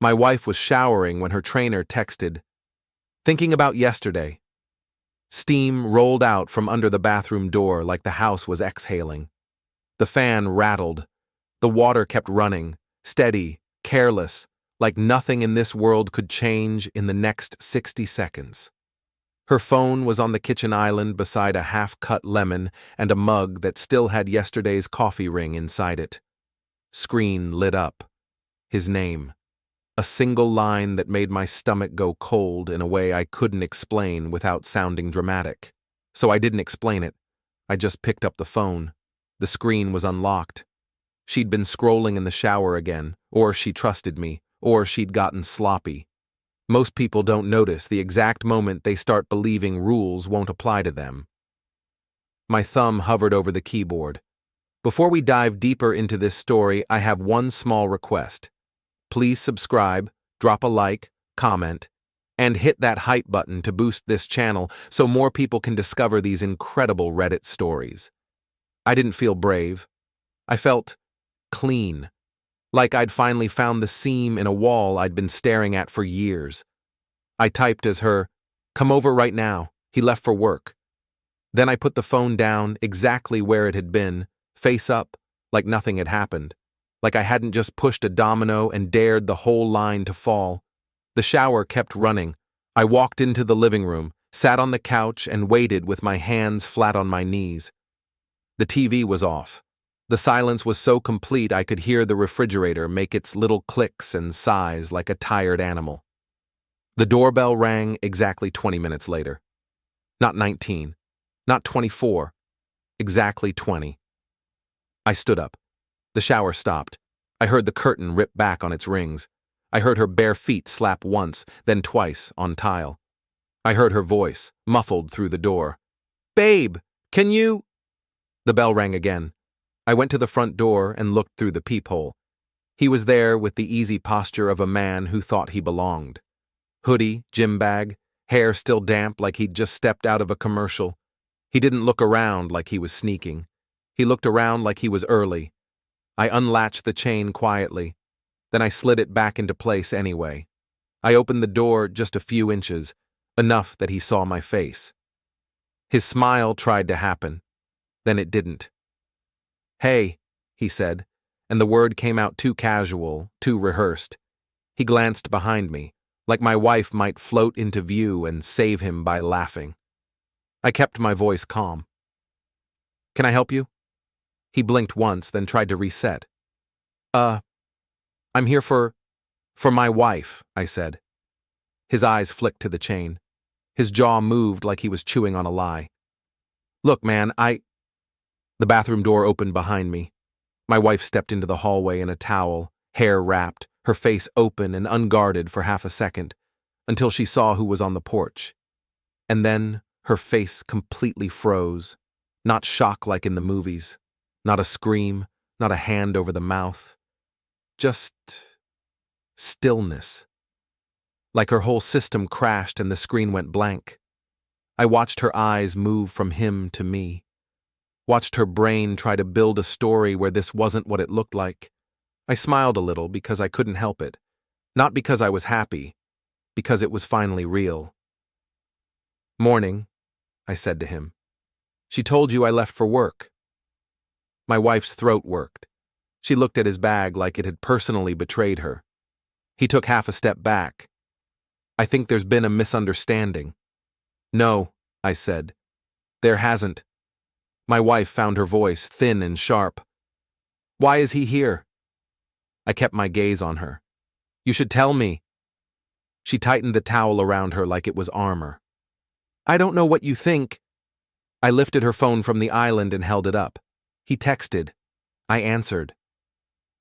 My wife was showering when her trainer texted, "Thinking about yesterday." Steam rolled out from under the bathroom door like the house was exhaling. The fan rattled. The water kept running, steady, careless, like nothing in this world could change in the next 60 seconds. Her phone was on the kitchen island beside a half-cut lemon and a mug that still had yesterday's coffee ring inside it. Screen lit up. His name. A single line that made my stomach go cold in a way I couldn't explain without sounding dramatic. So I didn't explain it. I just picked up the phone. The screen was unlocked. She'd been scrolling in the shower again, or she trusted me, or she'd gotten sloppy. Most people don't notice the exact moment they start believing rules won't apply to them. My thumb hovered over the keyboard. Before we dive deeper into this story, I have one small request. Please subscribe, drop a like, comment, and hit that hype button to boost this channel so more people can discover these incredible Reddit stories. I didn't feel brave. I felt clean, like I'd finally found the seam in a wall I'd been staring at for years. I typed as her, "Come over right now, he left for work." Then I put the phone down exactly where it had been, face up, like nothing had happened. Like I hadn't just pushed a domino and dared the whole line to fall. The shower kept running. I walked into the living room, sat on the couch, and waited with my hands flat on my knees. The TV was off. The silence was so complete I could hear the refrigerator make its little clicks and sighs like a tired animal. The doorbell rang exactly 20 minutes later. Not 19. Not 24. Exactly 20. I stood up. The shower stopped. I heard the curtain rip back on its rings. I heard her bare feet slap once, then twice on tile. I heard her voice, muffled through the door. "Babe, can you—" The bell rang again. I went to the front door and looked through the peephole. He was there with the easy posture of a man who thought he belonged. Hoodie, gym bag, hair still damp like he'd just stepped out of a commercial. He didn't look around like he was sneaking. He looked around like he was early. I unlatched the chain quietly. Then I slid it back into place anyway. I opened the door just a few inches, enough that he saw my face. His smile tried to happen. Then it didn't. "Hey," he said, and the word came out too casual, too rehearsed. He glanced behind me, like my wife might float into view and save him by laughing. I kept my voice calm. "Can I help you?" He blinked once, then tried to reset. I'm here for my wife," I said. His eyes flicked to the chain. His jaw moved like he was chewing on a lie. "Look, man, The bathroom door opened behind me. My wife stepped into the hallway in a towel, hair wrapped, her face open and unguarded for half a second, until she saw who was on the porch. And then her face completely froze. Not shock like in the movies. Not a scream, not a hand over the mouth. Just stillness. Like her whole system crashed and the screen went blank. I watched her eyes move from him to me. Watched her brain try to build a story where this wasn't what it looked like. I smiled a little because I couldn't help it. Not because I was happy, because it was finally real. "Morning," I said to him. "She told you I left for work." My wife's throat worked. She looked at his bag like it had personally betrayed her. He took half a step back. "I think there's been a misunderstanding." "No," I said. "There hasn't." My wife found her voice thin and sharp. "Why is he here?" I kept my gaze on her. "You should tell me." She tightened the towel around her like it was armor. "I don't know what you think." I lifted her phone from the island and held it up. He texted. I answered.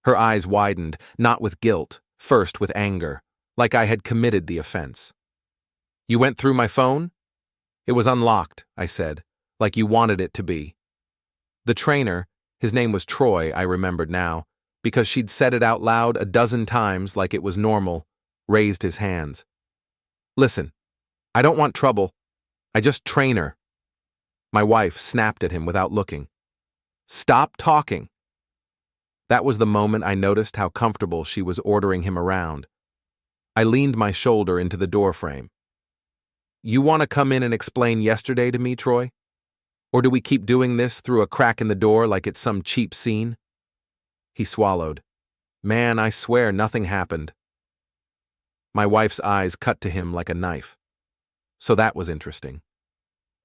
Her eyes widened, not with guilt, first with anger, like I had committed the offense. "You went through my phone?" "It was unlocked," I said, "like you wanted it to be." The trainer, his name was Troy, I remembered now, because she'd said it out loud a dozen times like it was normal, raised his hands. "Listen, I don't want trouble. I just train her." My wife snapped at him without looking. "Stop talking." That was the moment I noticed how comfortable she was ordering him around. I leaned my shoulder into the doorframe. You want to come in and explain yesterday to me, Troy? Or do we keep doing this through a crack in the door like it's some cheap scene? He swallowed. Man, I swear nothing happened. My wife's eyes cut to him like a knife. So that was interesting.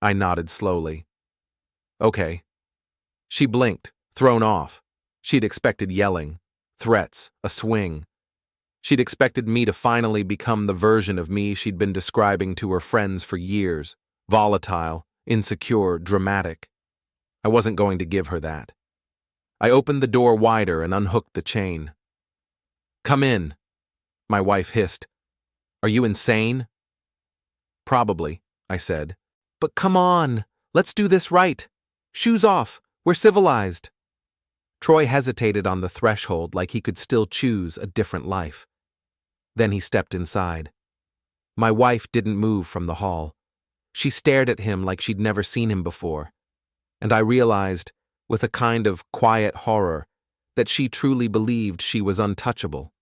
I nodded slowly. Okay. She blinked, thrown off. She'd expected yelling, threats, a swing. She'd expected me to finally become the version of me she'd been describing to her friends for years, volatile, insecure, dramatic. I wasn't going to give her that. I opened the door wider and unhooked the chain. Come in, my wife hissed. Are you insane? Probably, I said. But come on, let's do this right. Shoes off, we're civilized. Troy hesitated on the threshold like he could still choose a different life. Then he stepped inside. My wife didn't move from the hall. She stared at him like she'd never seen him before. And I realized, with a kind of quiet horror, that she truly believed she was untouchable.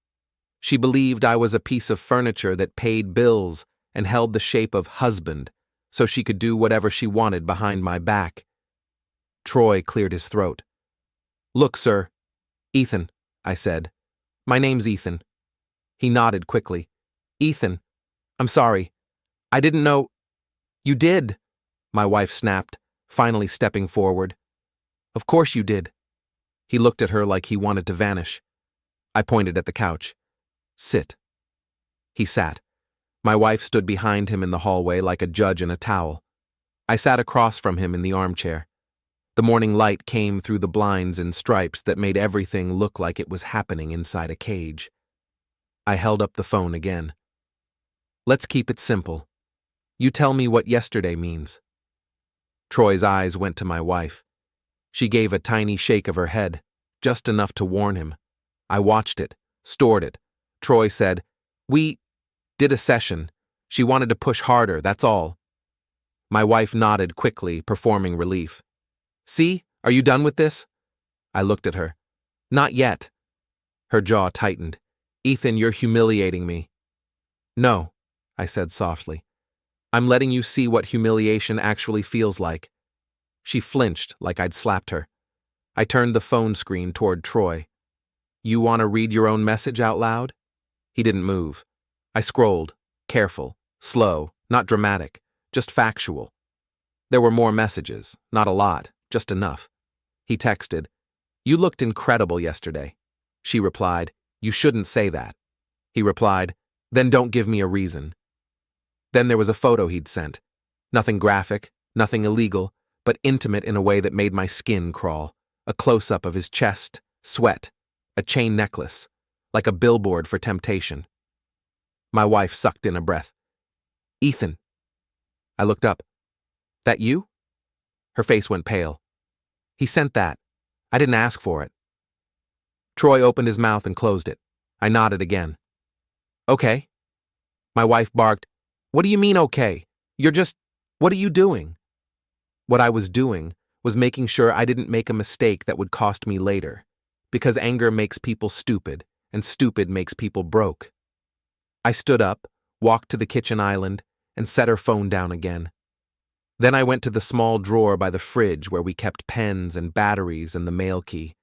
She believed I was a piece of furniture that paid bills and held the shape of husband, so she could do whatever she wanted behind my back. Troy cleared his throat. Look, sir. Ethan, I said. My name's Ethan. He nodded quickly. Ethan, I'm sorry. I didn't know. You did, my wife snapped, finally stepping forward. Of course you did. He looked at her like he wanted to vanish. I pointed at the couch. Sit. He sat. My wife stood behind him in the hallway like a judge in a towel. I sat across from him in the armchair. The morning light came through the blinds in stripes that made everything look like it was happening inside a cage. I held up the phone again. Let's keep it simple. You tell me what yesterday means. Troy's eyes went to my wife. She gave a tiny shake of her head, just enough to warn him. I watched it, stored it. Troy said, We did a session. She wanted to push harder, that's all. My wife nodded quickly, performing relief. See, are you done with this? I looked at her. Not yet. Her jaw tightened. Ethan, you're humiliating me. No, I said softly. I'm letting you see what humiliation actually feels like. She flinched like I'd slapped her. I turned the phone screen toward Troy. You want to read your own message out loud? He didn't move. I scrolled, careful, slow, not dramatic, just factual. There were more messages, not a lot, just enough. He texted, You looked incredible yesterday. She replied, You shouldn't say that. He replied, Then don't give me a reason. Then there was a photo he'd sent. Nothing graphic, nothing illegal, but intimate in a way that made my skin crawl. A close-up of his chest, sweat, a chain necklace, like a billboard for temptation. My wife sucked in a breath. Ethan. I looked up. That you? Her face went pale. He sent that. I didn't ask for it. Troy opened his mouth and closed it. I nodded again. Okay. My wife barked, What do you mean okay? What are you doing? What I was doing was making sure I didn't make a mistake that would cost me later, because anger makes people stupid, and stupid makes people broke. I stood up, walked to the kitchen island, and set her phone down again. Then I went to the small drawer by the fridge where we kept pens and batteries and the mail key.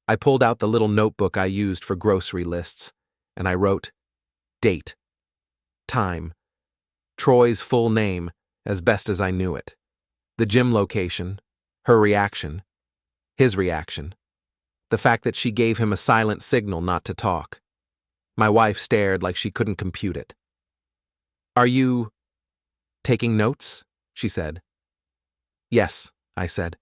I pulled out the little notebook I used for grocery lists, and I wrote, Date, time, Troy's full name, as best as I knew it, the gym location, her reaction, his reaction, the fact that she gave him a silent signal not to talk. My wife stared like she couldn't compute it. Are you taking notes? She said. Yes, I said.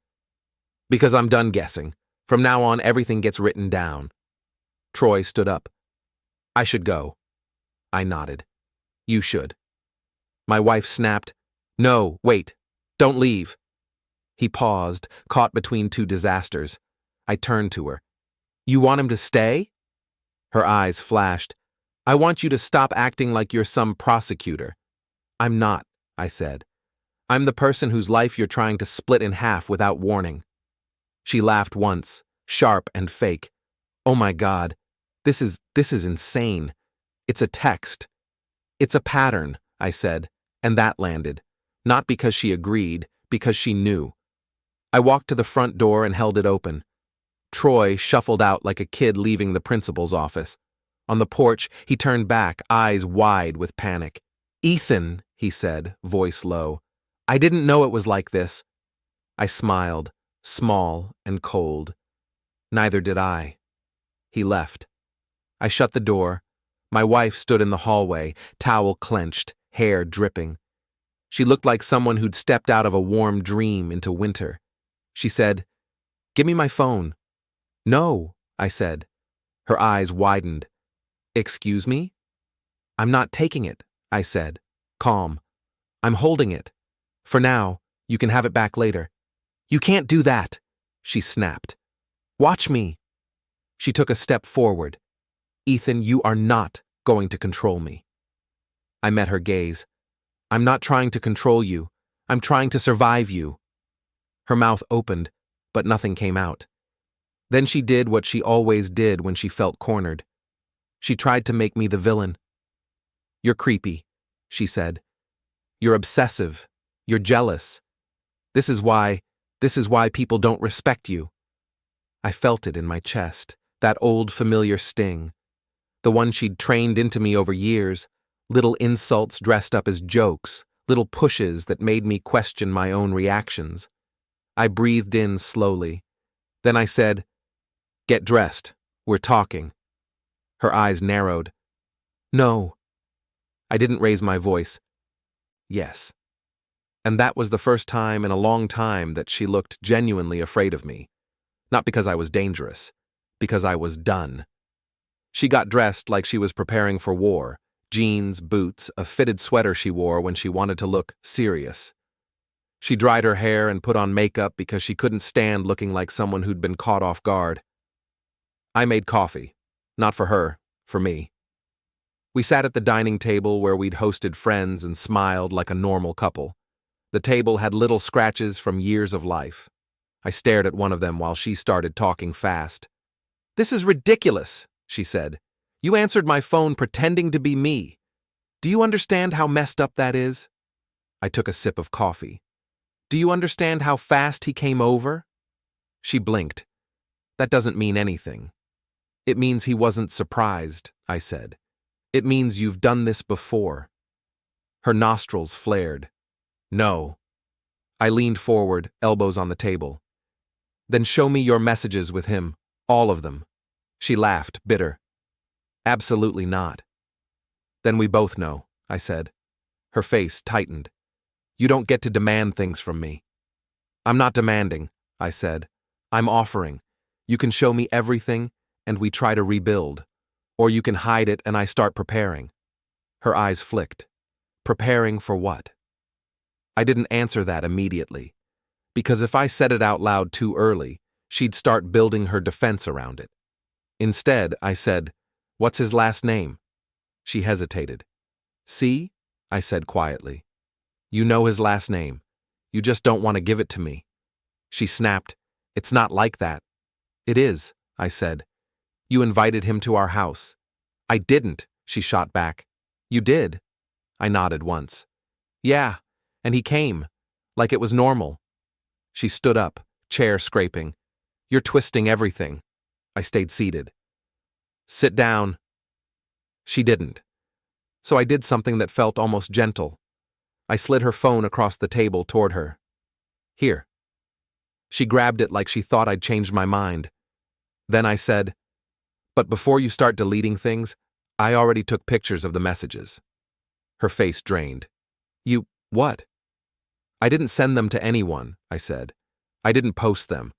Because I'm done guessing. From now on, everything gets written down. Troy stood up. I should go. I nodded. You should. My wife snapped. No, wait. Don't leave. He paused, caught between two disasters. I turned to her. You want him to stay? Her eyes flashed. I want you to stop acting like you're some prosecutor. I'm not, I said. I'm the person whose life you're trying to split in half without warning. She laughed once, sharp and fake. Oh my God, this is insane. It's a text. It's a pattern, I said, and that landed. Not because she agreed, because she knew. I walked to the front door and held it open. Troy shuffled out like a kid leaving the principal's office. On the porch, he turned back, eyes wide with panic. "Ethan," he said, voice low. "I didn't know it was like this." I smiled, small and cold. Neither did I. He left. I shut the door. My wife stood in the hallway, towel clenched, hair dripping. She looked like someone who'd stepped out of a warm dream into winter. She said, "Give me my phone." "No," I said. Her eyes widened. "Excuse me?" "I'm not taking it," I said, calm. "I'm holding it. For now, you can have it back later." "You can't do that," she snapped. "Watch me." She took a step forward. "Ethan, you are not going to control me." I met her gaze. "I'm not trying to control you. I'm trying to survive you." Her mouth opened, but nothing came out. Then she did what she always did when she felt cornered. She tried to make me the villain. "You're creepy," she said. "You're obsessive. You're jealous. This is why people don't respect you." I felt it in my chest, that old familiar sting. The one she'd trained into me over years, little insults dressed up as jokes, little pushes that made me question my own reactions. I breathed in slowly. Then I said, "Get dressed. We're talking." Her eyes narrowed. "No." I didn't raise my voice. "Yes." And that was the first time in a long time that she looked genuinely afraid of me. Not because I was dangerous, because I was done. She got dressed like she was preparing for war, jeans, boots, a fitted sweater she wore when she wanted to look serious. She dried her hair and put on makeup because she couldn't stand looking like someone who'd been caught off guard. I made coffee. Not for her, for me. We sat at the dining table where we'd hosted friends and smiled like a normal couple. The table had little scratches from years of life. I stared at one of them while she started talking fast. "This is ridiculous," she said. "You answered my phone pretending to be me. Do you understand how messed up that is?" I took a sip of coffee. "Do you understand how fast he came over?" She blinked. "That doesn't mean anything." "It means he wasn't surprised," I said. "It means you've done this before." Her nostrils flared. "No." I leaned forward, elbows on the table. "Then show me your messages with him, all of them." She laughed, bitter. "Absolutely not." "Then we both know," I said. Her face tightened. "You don't get to demand things from me." "I'm not demanding," I said. "I'm offering. You can show me everything, and we try to rebuild. Or you can hide it and I start preparing." Her eyes flicked. Preparing for what? I didn't answer that immediately, because if I said it out loud too early, she'd start building her defense around it. Instead, I said, "What's his last name?" She hesitated. "See?" I said quietly. "You know his last name. You just don't want to give it to me." She snapped, "It's not like that." "It is," I said. "You invited him to our house." "I didn't," she shot back. "You did." I nodded once. "Yeah, and he came, like it was normal." She stood up, chair scraping. "You're twisting everything." I stayed seated. "Sit down." She didn't. So I did something that felt almost gentle. I slid her phone across the table toward her. "Here." She grabbed it like she thought I'd changed my mind. Then I said, "But before you start deleting things, I already took pictures of the messages." Her face drained. "You, what?" "I didn't send them to anyone," I said. "I didn't post them.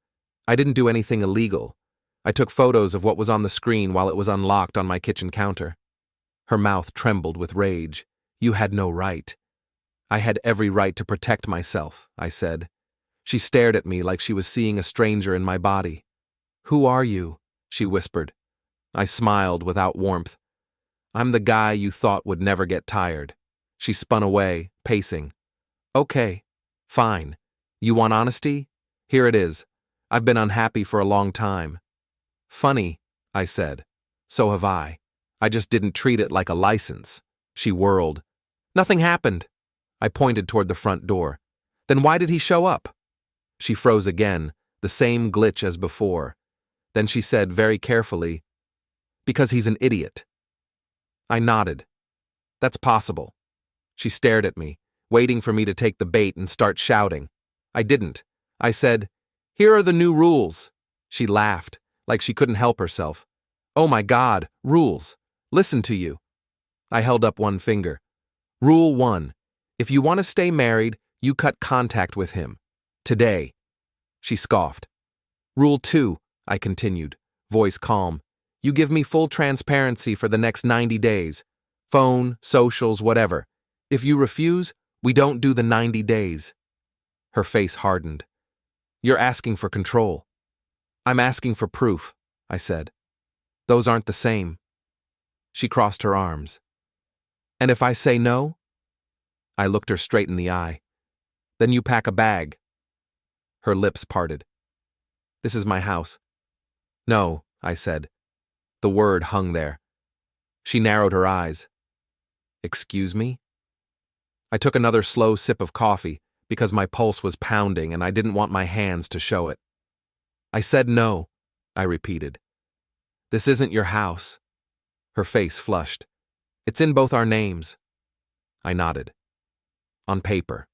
I didn't do anything illegal. I took photos of what was on the screen while it was unlocked on my kitchen counter." Her mouth trembled with rage. "You had no right." "I had every right to protect myself," I said. She stared at me like she was seeing a stranger in my body. "Who are you?" she whispered. I smiled without warmth. "I'm the guy you thought would never get tired." She spun away, pacing. "Okay, fine. You want honesty? Here it is. I've been unhappy for a long time." "Funny," I said. "So have I. I just didn't treat it like a license." She whirled. Nothing happened. I pointed toward the front door. Then why did he show up? She froze again, the same glitch as before. Then she said very carefully, because he's an idiot. I nodded. That's possible. She stared at me, waiting for me to take the bait and start shouting. I didn't. I said, "Here are the new rules." She laughed, like she couldn't help herself. "Oh my God, rules. Listen to you." I held up one finger. Rule 1. If you want to stay married, you cut contact with him. Today. She scoffed. Rule 2, I continued, voice calm. You give me full transparency for the next 90 days. Phone, socials, whatever. If you refuse, we don't do the 90 days. Her face hardened. You're asking for control. I'm asking for proof, I said. Those aren't the same. She crossed her arms. And if I say no? I looked her straight in the eye. Then you pack a bag. Her lips parted. This is my house. No, I said. The word hung there. She narrowed her eyes. Excuse me? I took another slow sip of coffee because my pulse was pounding and I didn't want my hands to show it. I said no, I repeated. This isn't your house. Her face flushed. It's in both our names. I nodded. On paper.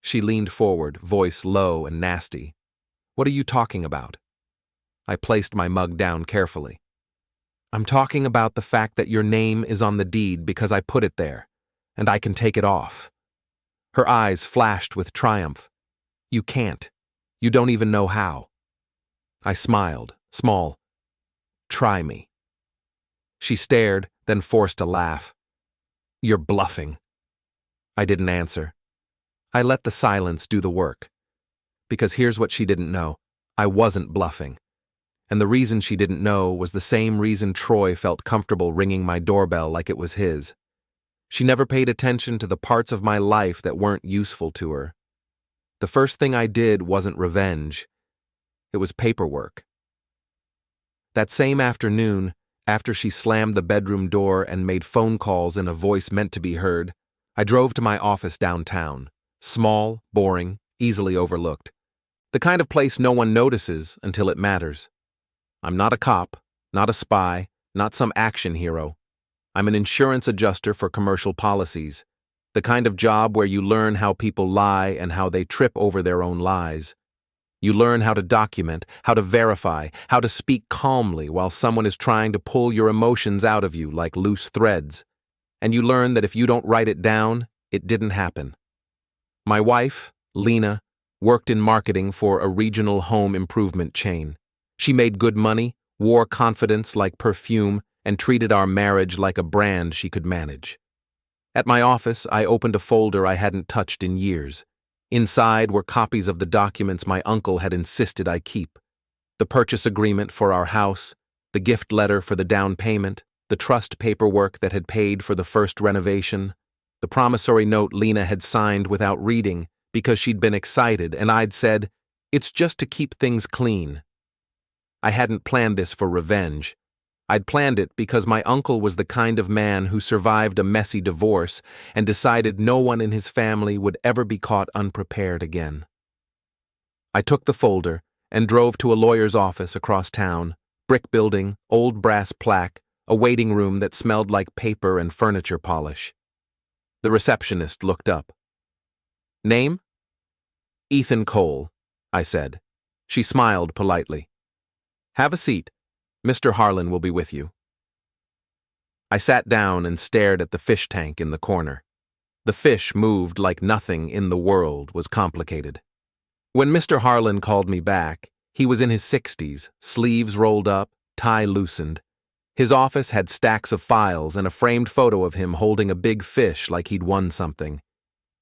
She leaned forward, voice low and nasty. What are you talking about? I placed my mug down carefully. I'm talking about the fact that your name is on the deed because I put it there, and I can take it off. Her eyes flashed with triumph. You can't. You don't even know how. I smiled, small. Try me. She stared, then forced a laugh. You're bluffing. I didn't answer. I let the silence do the work. Because here's what she didn't know. I wasn't bluffing. And the reason she didn't know was the same reason Troy felt comfortable ringing my doorbell like it was his. She never paid attention to the parts of my life that weren't useful to her. The first thing I did wasn't revenge. It was paperwork. That same afternoon, after she slammed the bedroom door and made phone calls in a voice meant to be heard, I drove to my office downtown. Small, boring, easily overlooked. The kind of place no one notices until it matters. I'm not a cop, not a spy, not some action hero. I'm an insurance adjuster for commercial policies. The kind of job where you learn how people lie and how they trip over their own lies. You learn how to document, how to verify, how to speak calmly while someone is trying to pull your emotions out of you like loose threads. And you learn that if you don't write it down, it didn't happen. My wife, Lena, worked in marketing for a regional home improvement chain. She made good money, wore confidence like perfume, and treated our marriage like a brand she could manage. At my office, I opened a folder I hadn't touched in years. Inside were copies of the documents my uncle had insisted I keep. The purchase agreement for our house, the gift letter for the down payment, the trust paperwork that had paid for the first renovation, the promissory note Lena had signed without reading because she'd been excited and I'd said, "It's just to keep things clean." I hadn't planned this for revenge. I'd planned it because my uncle was the kind of man who survived a messy divorce and decided no one in his family would ever be caught unprepared again. I took the folder and drove to a lawyer's office across town, brick building, old brass plaque, a waiting room that smelled like paper and furniture polish. The receptionist looked up. Name? Ethan Cole, I said. She smiled politely. Have a seat. Mr. Harlan will be with you. I sat down and stared at the fish tank in the corner. The fish moved like nothing in the world was complicated. When Mr. Harlan called me back, he was in his 60s, sleeves rolled up, tie loosened. His office had stacks of files and a framed photo of him holding a big fish like he'd won something.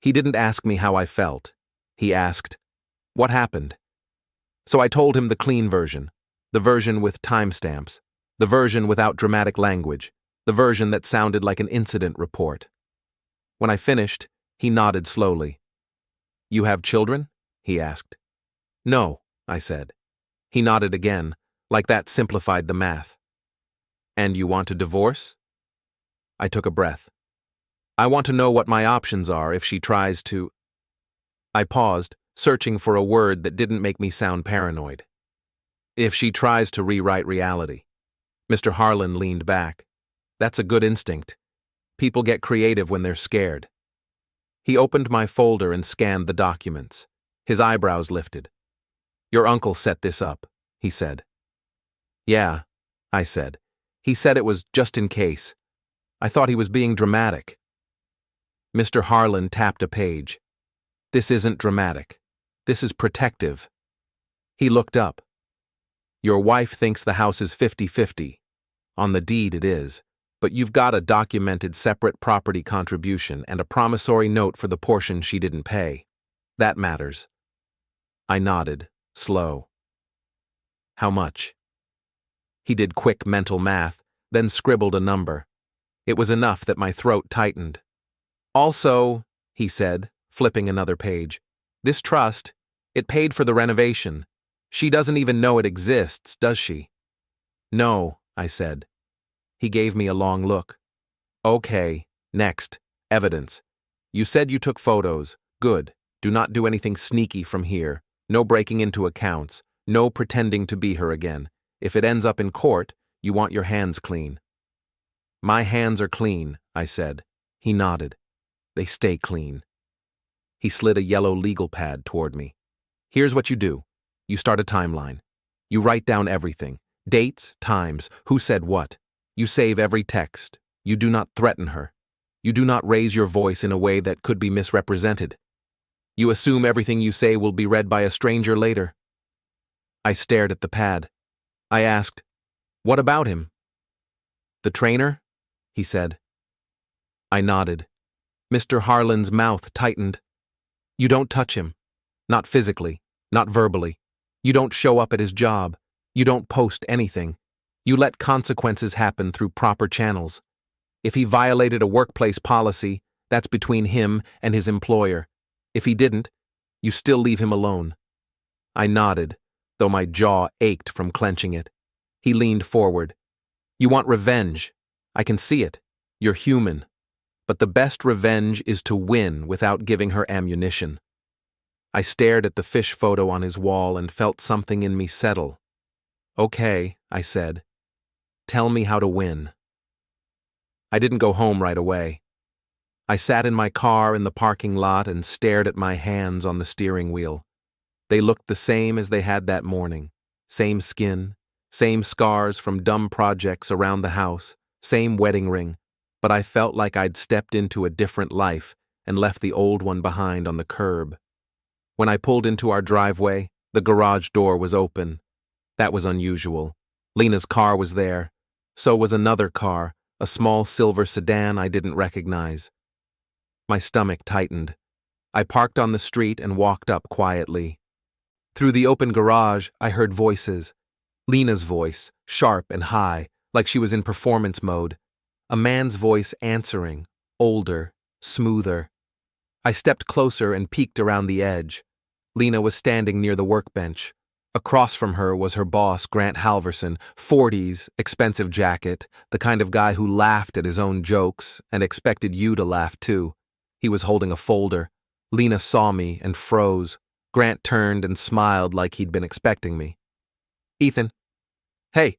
He didn't ask me how I felt. He asked, "What happened?" So I told him the clean version. The version with timestamps, the version without dramatic language, the version that sounded like an incident report. When I finished, he nodded slowly. You have children? He asked. No, I said. He nodded again, like that simplified the math. And you want a divorce? I took a breath. I want to know what my options are if she tries to. I paused, searching for a word that didn't make me sound paranoid. If she tries to rewrite reality. Mr. Harlan leaned back. That's a good instinct. People get creative when they're scared. He opened my folder and scanned the documents. His eyebrows lifted. Your uncle set this up, he said. Yeah, I said. He said it was just in case. I thought he was being dramatic. Mr. Harlan tapped a page. This isn't dramatic. This is protective. He looked up. Your wife thinks the house is 50-50. On the deed it is, but you've got a documented separate property contribution and a promissory note for the portion she didn't pay. That matters. I nodded, slow. How much? He did quick mental math, then scribbled a number. It was enough that my throat tightened. Also, he said, flipping another page, this trust, it paid for the renovation. She doesn't even know it exists, does she? No, I said. He gave me a long look. Okay, next, evidence. You said you took photos. Good. Do not do anything sneaky from here. No breaking into accounts. No pretending to be her again. If it ends up in court, you want your hands clean. My hands are clean, I said. He nodded. They stay clean. He slid a yellow legal pad toward me. Here's what you do. You start a timeline. You write down everything. Dates, times, who said what. You save every text. You do not threaten her. You do not raise your voice in a way that could be misrepresented. You assume everything you say will be read by a stranger later. I stared at the pad. I asked, what about him? The trainer? He said. I nodded. Mr. Harlan's mouth tightened. You don't touch him. Not physically, not verbally. You don't show up at his job. You don't post anything. You let consequences happen through proper channels. If he violated a workplace policy, that's between him and his employer. If he didn't, you still leave him alone. I nodded, though my jaw ached from clenching it. He leaned forward. You want revenge. I can see it. You're human. But the best revenge is to win without giving her ammunition. I stared at the fish photo on his wall and felt something in me settle. Okay, I said. Tell me how to win. I didn't go home right away. I sat in my car in the parking lot and stared at my hands on the steering wheel. They looked the same as they had that morning. Same skin, same scars from dumb projects around the house, same wedding ring, but I felt like I'd stepped into a different life and left the old one behind on the curb. When I pulled into our driveway, the garage door was open. That was unusual. Lena's car was there. So was another car, a small silver sedan I didn't recognize. My stomach tightened. I parked on the street and walked up quietly. Through the open garage, I heard voices. Lena's voice, sharp and high, like she was in performance mode. A man's voice answering, older, smoother. I stepped closer and peeked around the edge. Lena was standing near the workbench. Across from her was her boss, Grant Halverson, 40s, expensive jacket, the kind of guy who laughed at his own jokes and expected you to laugh too. He was holding a folder. Lena saw me and froze. Grant turned and smiled like he'd been expecting me. Ethan. Hey,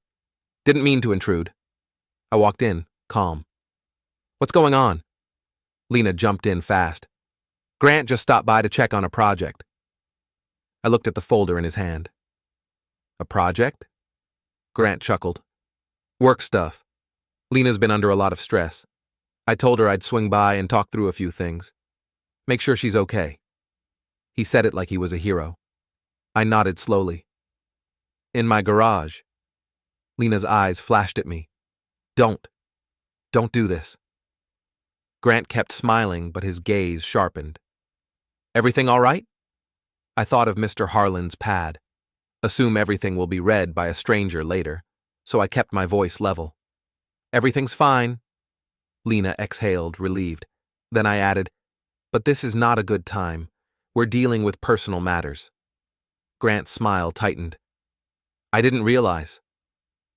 didn't mean to intrude. I walked in, calm. What's going on? Lena jumped in fast. Grant just stopped by to check on a project. I looked at the folder in his hand. A project? Grant chuckled. Work stuff. Lena's been under a lot of stress. I told her I'd swing by and talk through a few things. Make sure she's okay. He said it like he was a hero. I nodded slowly. In my garage. Lena's eyes flashed at me. Don't do this. Grant kept smiling, but his gaze sharpened. Everything all right? I thought of Mr. Harlan's pad. Assume everything will be read by a stranger later, so I kept my voice level. Everything's fine. Lena exhaled, relieved. Then I added, but this is not a good time. We're dealing with personal matters. Grant's smile tightened. I didn't realize.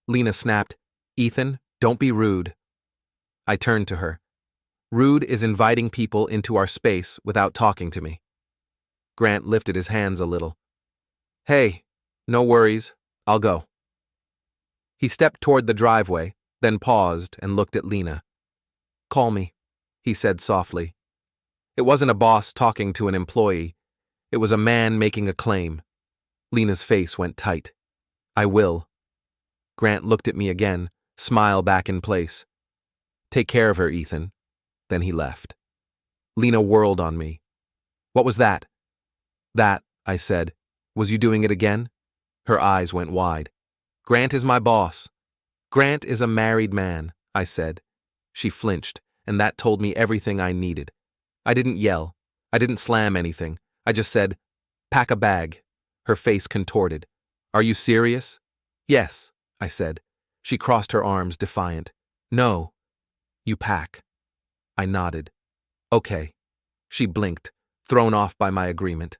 Lena snapped, Ethan, don't be rude. I turned to her. Rude is inviting people into our space without talking to me. Grant lifted his hands a little. Hey, no worries, I'll go. He stepped toward the driveway, then paused and looked at Lena. Call me, he said softly. It wasn't a boss talking to an employee. It was a man making a claim. Lena's face went tight. I will. Grant looked at me again, smile back in place. Take care of her, Ethan. Then he left. Lena whirled on me. What was that? That, I said. Was you doing it again? Her eyes went wide. Grant is my boss. Grant is a married man, I said. She flinched, and that told me everything I needed. I didn't yell. I didn't slam anything. I just said, pack a bag. Her face contorted. Are you serious? Yes, I said. She crossed her arms, defiant. No. You pack. I nodded. Okay. She blinked, thrown off by my agreement.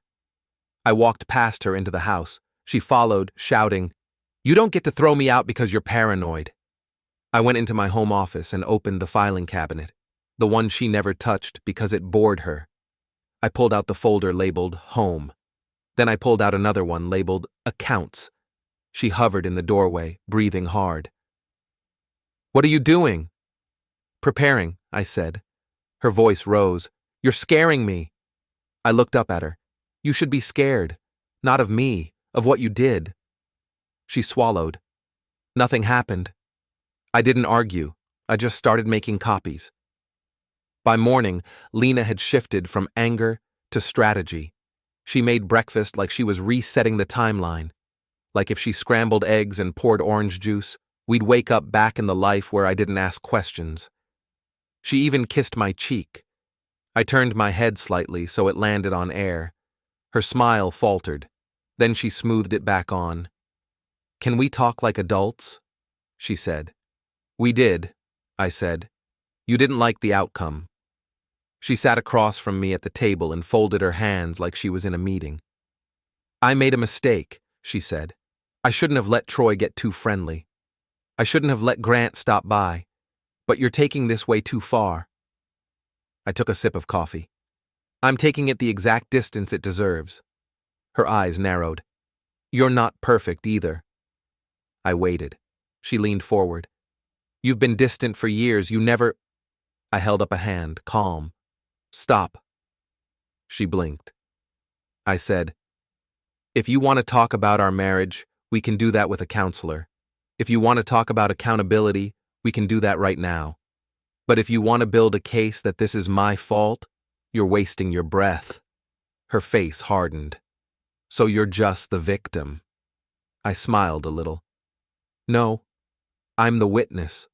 I walked past her into the house. She followed, shouting, You don't get to throw me out because you're paranoid. I went into my home office and opened the filing cabinet, the one she never touched because it bored her. I pulled out the folder labeled Home. Then I pulled out another one labeled Accounts. She hovered in the doorway, breathing hard. What are you doing? Preparing, I said. Her voice rose. You're scaring me. I looked up at her. You should be scared. Not of me, of what you did. She swallowed. Nothing happened. I didn't argue. I just started making copies. By morning, Lena had shifted from anger to strategy. She made breakfast like she was resetting the timeline. Like if she scrambled eggs and poured orange juice, we'd wake up back in the life where I didn't ask questions. She even kissed my cheek. I turned my head slightly so it landed on air. Her smile faltered. Then she smoothed it back on. Can we talk like adults? She said. We did, I said. You didn't like the outcome. She sat across from me at the table and folded her hands like she was in a meeting. I made a mistake, she said. I shouldn't have let Troy get too friendly. I shouldn't have let Grant stop by. But you're taking this way too far. I took a sip of coffee. I'm taking it the exact distance it deserves. Her eyes narrowed. You're not perfect either. I waited. She leaned forward. You've been distant for years. You never... I held up a hand, calm. Stop. She blinked. I said, if you want to talk about our marriage, we can do that with a counselor. If you want to talk about accountability, we can do that right now. But if you want to build a case that this is my fault, you're wasting your breath. Her face hardened. So you're just the victim. I smiled a little. No, I'm the witness.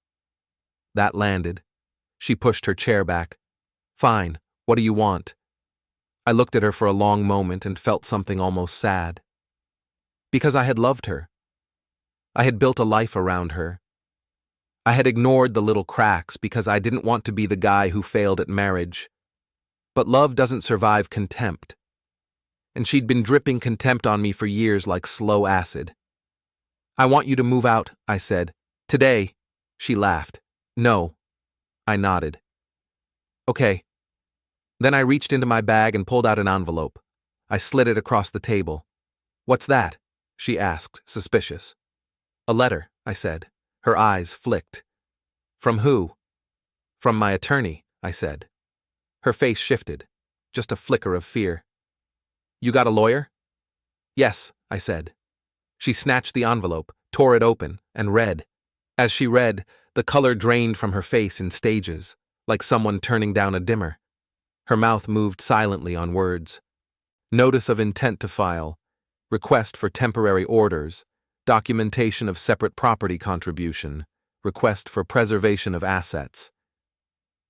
That landed. She pushed her chair back. Fine, what do you want? I looked at her for a long moment and felt something almost sad. Because I had loved her. I had built a life around her. I had ignored the little cracks because I didn't want to be the guy who failed at marriage. But love doesn't survive contempt. And she'd been dripping contempt on me for years like slow acid. I want you to move out, I said. Today. She laughed. No. I nodded. Okay. Then I reached into my bag and pulled out an envelope. I slid it across the table. What's that? She asked, suspicious. A letter, I said. Her eyes flicked. From who? From my attorney, I said. Her face shifted, just a flicker of fear. You got a lawyer? Yes, I said. She snatched the envelope, tore it open, and read. As she read, the color drained from her face in stages, like someone turning down a dimmer. Her mouth moved silently on words. Notice of intent to file. Request for temporary orders. Documentation of separate property contribution. Request for preservation of assets.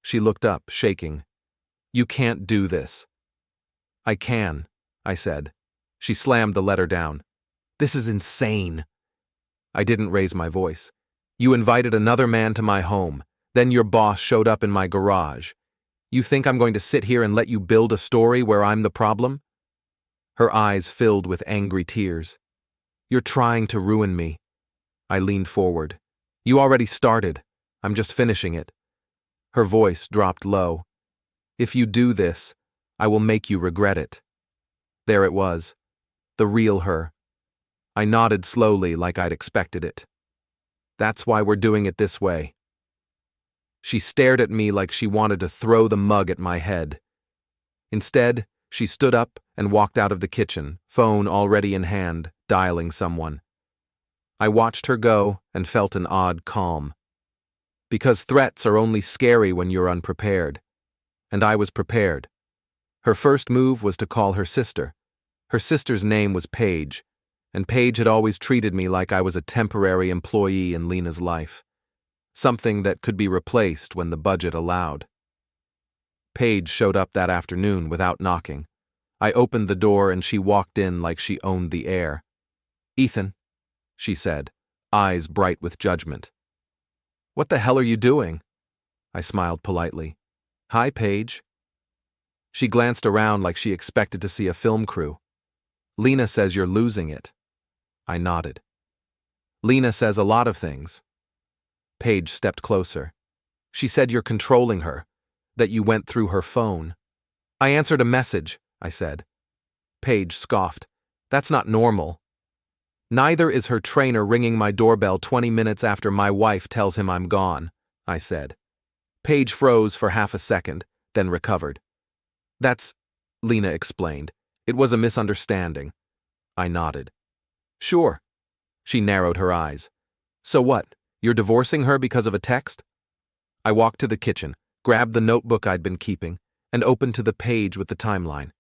She looked up, shaking. You can't do this. I can, I said. She slammed the letter down. This is insane. I didn't raise my voice. You invited another man to my home. Then your boss showed up in my garage. You think I'm going to sit here and let you build a story where I'm the problem? Her eyes filled with angry tears. You're trying to ruin me. I leaned forward. You already started. I'm just finishing it. Her voice dropped low. If you do this, I will make you regret it. There it was. The real her. I nodded slowly like I'd expected it. That's why we're doing it this way. She stared at me like she wanted to throw the mug at my head. Instead, she stood up and walked out of the kitchen, phone already in hand, dialing someone. I watched her go and felt an odd calm. Because threats are only scary when you're unprepared. And I was prepared. Her first move was to call her sister. Her sister's name was Paige, and Paige had always treated me like I was a temporary employee in Lena's life. Something that could be replaced when the budget allowed. Paige showed up that afternoon without knocking. I opened the door and she walked in like she owned the air. "Ethan," she said, eyes bright with judgment. "What the hell are you doing?" I smiled politely. "Hi, Paige." She glanced around like she expected to see a film crew. "Lena says you're losing it." I nodded. "Lena says a lot of things." Paige stepped closer. "She said you're controlling her, that you went through her phone." "I answered a message," I said. Paige scoffed. "That's not normal." "Neither is her trainer ringing my doorbell 20 minutes after my wife tells him I'm gone," I said. Paige froze for half a second, then recovered. "That's," Lena explained. "It was a misunderstanding." I nodded. "Sure." She narrowed her eyes. "So what? You're divorcing her because of a text?" I walked to the kitchen, grabbed the notebook I'd been keeping, and opened to the page with the timeline.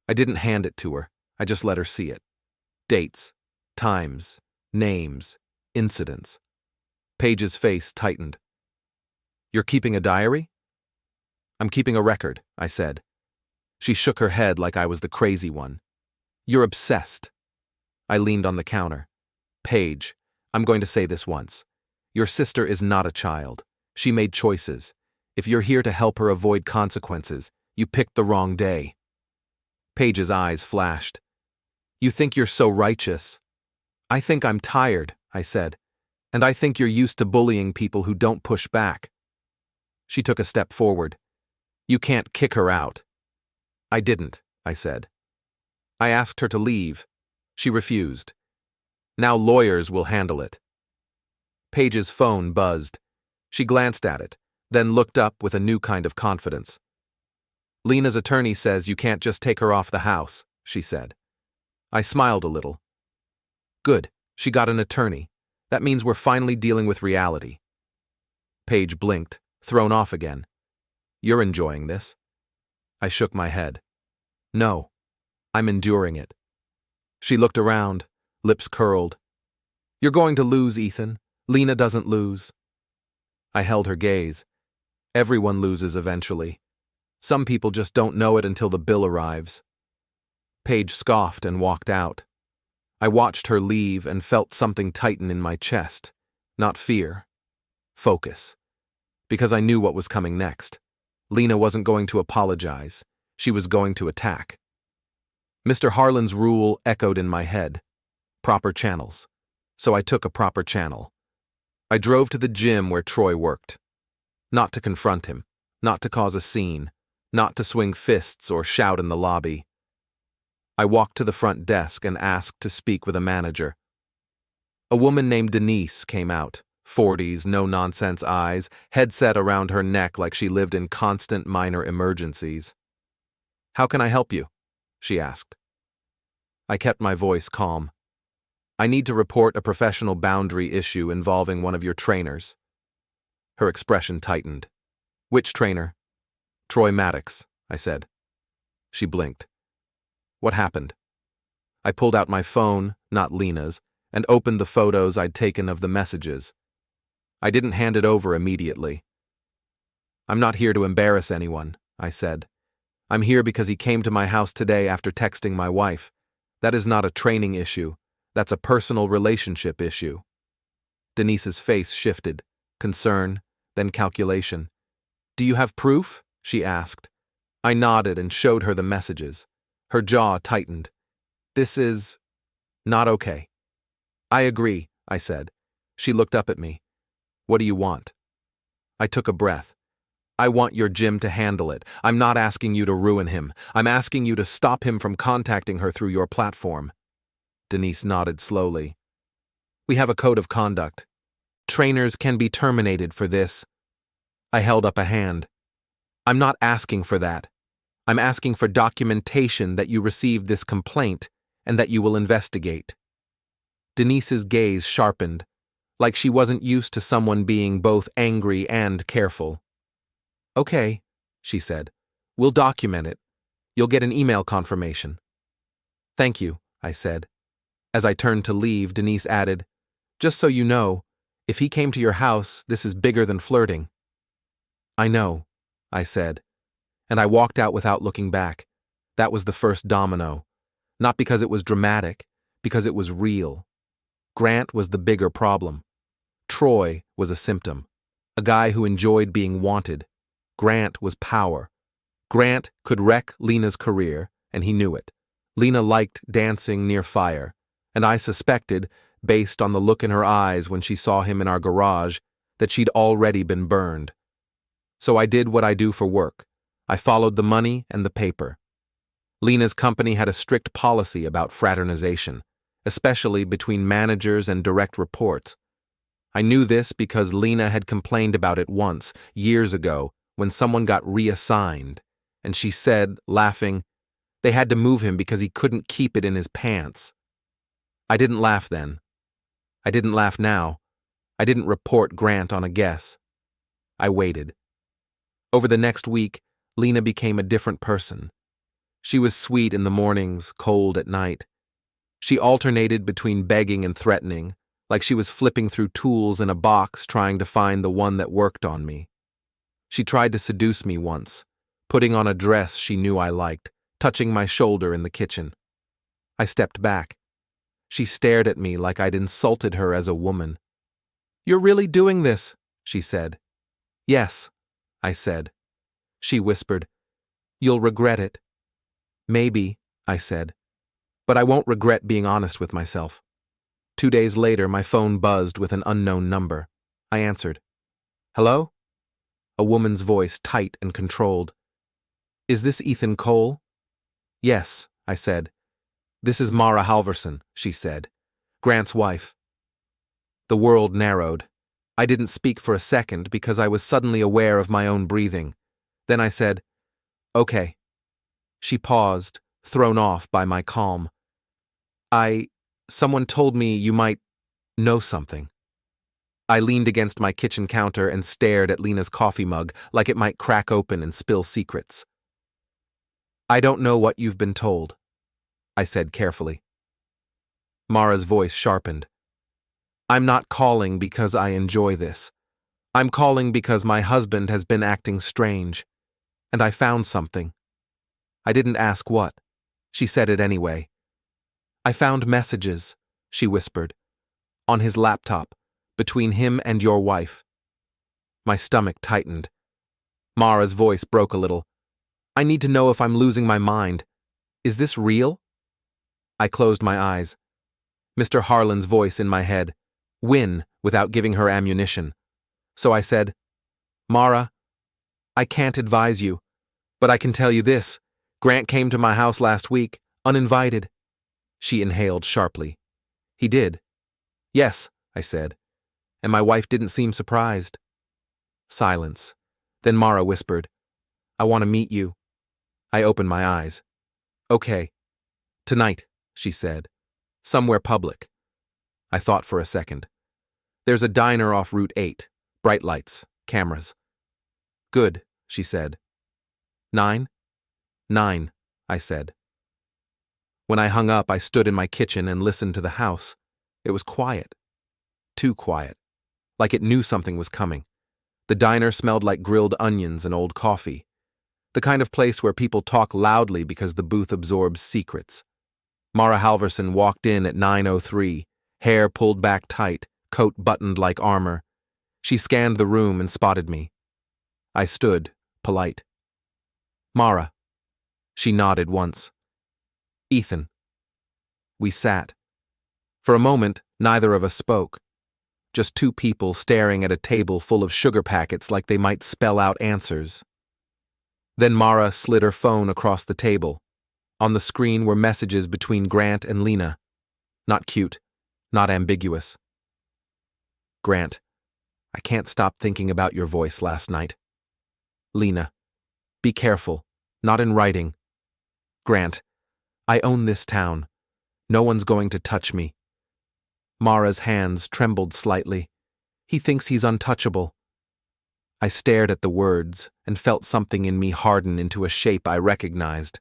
I didn't hand it to her, I just let her see it. Dates, times, names, incidents. Paige's face tightened. "You're keeping a diary?" "I'm keeping a record," I said. She shook her head like I was the crazy one. "You're obsessed." I leaned on the counter. "Paige, I'm going to say this once. Your sister is not a child. She made choices. If you're here to help her avoid consequences, you picked the wrong day." Paige's eyes flashed. "You think you're so righteous." "I think I'm tired," I said. "And I think you're used to bullying people who don't push back." She took a step forward. "You can't kick her out." "I didn't," I said. "I asked her to leave. She refused. Now lawyers will handle it." Paige's phone buzzed. She glanced at it, then looked up with a new kind of confidence. "Lena's attorney says you can't just take her off the house," she said. I smiled a little. "Good, she got an attorney. That means we're finally dealing with reality." Paige blinked, thrown off again. "You're enjoying this?" I shook my head. "No, I'm enduring it." She looked around, lips curled. "You're going to lose, Ethan. Lena doesn't lose." I held her gaze. Everyone loses eventually. Some people just don't know it until the bill arrives. Paige scoffed and walked out. I watched her leave and felt something tighten in my chest. Not fear. Focus. Because I knew what was coming next. Lena wasn't going to apologize. She was going to attack. Mr. Harlan's rule echoed in my head. Proper channels. So I took a proper channel. I drove to the gym where Troy worked. Not to confront him. Not to cause a scene. Not to swing fists or shout in the lobby. I walked to the front desk and asked to speak with a manager. A woman named Denise came out. 40s, no-nonsense eyes, headset around her neck like she lived in constant minor emergencies. "How can I help you?" she asked. I kept my voice calm. "I need to report a professional boundary issue involving one of your trainers." Her expression tightened. "Which trainer?" "Troy Maddox," I said. She blinked. "What happened?" I pulled out my phone, not Lena's, and opened the photos I'd taken of the messages. I didn't hand it over immediately. "I'm not here to embarrass anyone," I said. "I'm here because he came to my house today after texting my wife. That is not a training issue. That's a personal relationship issue." Denise's face shifted, concern, then calculation. "Do you have proof?" she asked. I nodded and showed her the messages. Her jaw tightened. "This is not okay." "I agree," I said. She looked up at me. "What do you want?" I took a breath. I want your Jim to handle it. I'm not asking you to ruin him. I'm asking you to stop him from contacting her through your platform. Denise nodded slowly. We have a code of conduct. Trainers can be terminated for this. I held up a hand. I'm not asking for that. I'm asking for documentation that you received this complaint and that you will investigate. Denise's gaze sharpened, like she wasn't used to someone being both angry and careful. Okay, she said. We'll document it. You'll get an email confirmation. Thank you, I said. As I turned to leave, Denise added, just so you know, if he came to your house, this is bigger than flirting. I know, I said, and I walked out without looking back. That was the first domino. Not because it was dramatic, because it was real. Grant was the bigger problem. Troy was a symptom, a guy who enjoyed being wanted. Grant was power. Grant could wreck Lena's career, and he knew it. Lena liked dancing near fire, and I suspected, based on the look in her eyes when she saw him in our garage, that she'd already been burned. So I did what I do for work. I followed the money and the paper. Lena's company had a strict policy about fraternization, especially between managers and direct reports. I knew this because Lena had complained about it once, years ago, when someone got reassigned, and she said, laughing, they had to move him because he couldn't keep it in his pants. I didn't laugh then. I didn't laugh now. I didn't report Grant on a guess. I waited. Over the next week, Lena became a different person. She was sweet in the mornings, cold at night. She alternated between begging and threatening, like she was flipping through tools in a box trying to find the one that worked on me. She tried to seduce me once, putting on a dress she knew I liked, touching my shoulder in the kitchen. I stepped back. She stared at me like I'd insulted her as a woman. You're really doing this, she said. Yes, I said. She whispered, you'll regret it. Maybe, I said, but I won't regret being honest with myself. 2 days later, my phone buzzed with an unknown number. I answered. Hello? A woman's voice, tight and controlled. Is this Ethan Cole? Yes, I said. This is Mara Halverson, she said. Grant's wife. The world narrowed. I didn't speak for a second because I was suddenly aware of my own breathing. Then I said, okay. She paused, thrown off by my calm. Someone told me you might know something. I leaned against my kitchen counter and stared at Lena's coffee mug like it might crack open and spill secrets. I don't know what you've been told, I said carefully. Mara's voice sharpened. I'm not calling because I enjoy this. I'm calling because my husband has been acting strange, and I found something. I didn't ask what. She said it anyway. I found messages, she whispered, on his laptop, between him and your wife. My stomach tightened. Mara's voice broke a little. I need to know if I'm losing my mind. Is this real? I closed my eyes. Mr. Harlan's voice in my head. Win without giving her ammunition. So I said, Mara, I can't advise you, but I can tell you this. Grant came to my house last week, uninvited. She inhaled sharply. He did. Yes, I said, and my wife didn't seem surprised. Silence. Then Mara whispered, I want to meet you. I opened my eyes. Okay. Tonight, she said. Somewhere public. I thought for a second. There's a diner off Route 8. Bright lights, cameras. Good, she said. 9? 9, I said. When I hung up, I stood in my kitchen and listened to the house. It was quiet. Too quiet. Like it knew something was coming. The diner smelled like grilled onions and old coffee. The kind of place where people talk loudly because the booth absorbs secrets. Mara Halverson walked in at 9:03, hair pulled back tight, coat buttoned like armor. She scanned the room and spotted me. I stood, polite. Mara. She nodded once. Ethan. We sat. For a moment, neither of us spoke. just two people staring at a table full of sugar packets like they might spell out answers. Then Mara slid her phone across the table. On the screen were messages between Grant and Lena. Not cute, not ambiguous. Grant, I can't stop thinking about your voice last night. Lena, be careful, not in writing. Grant, I own this town. No one's going to touch me. Mara's hands trembled slightly. He thinks he's untouchable. I stared at the words and felt something in me harden into a shape I recognized,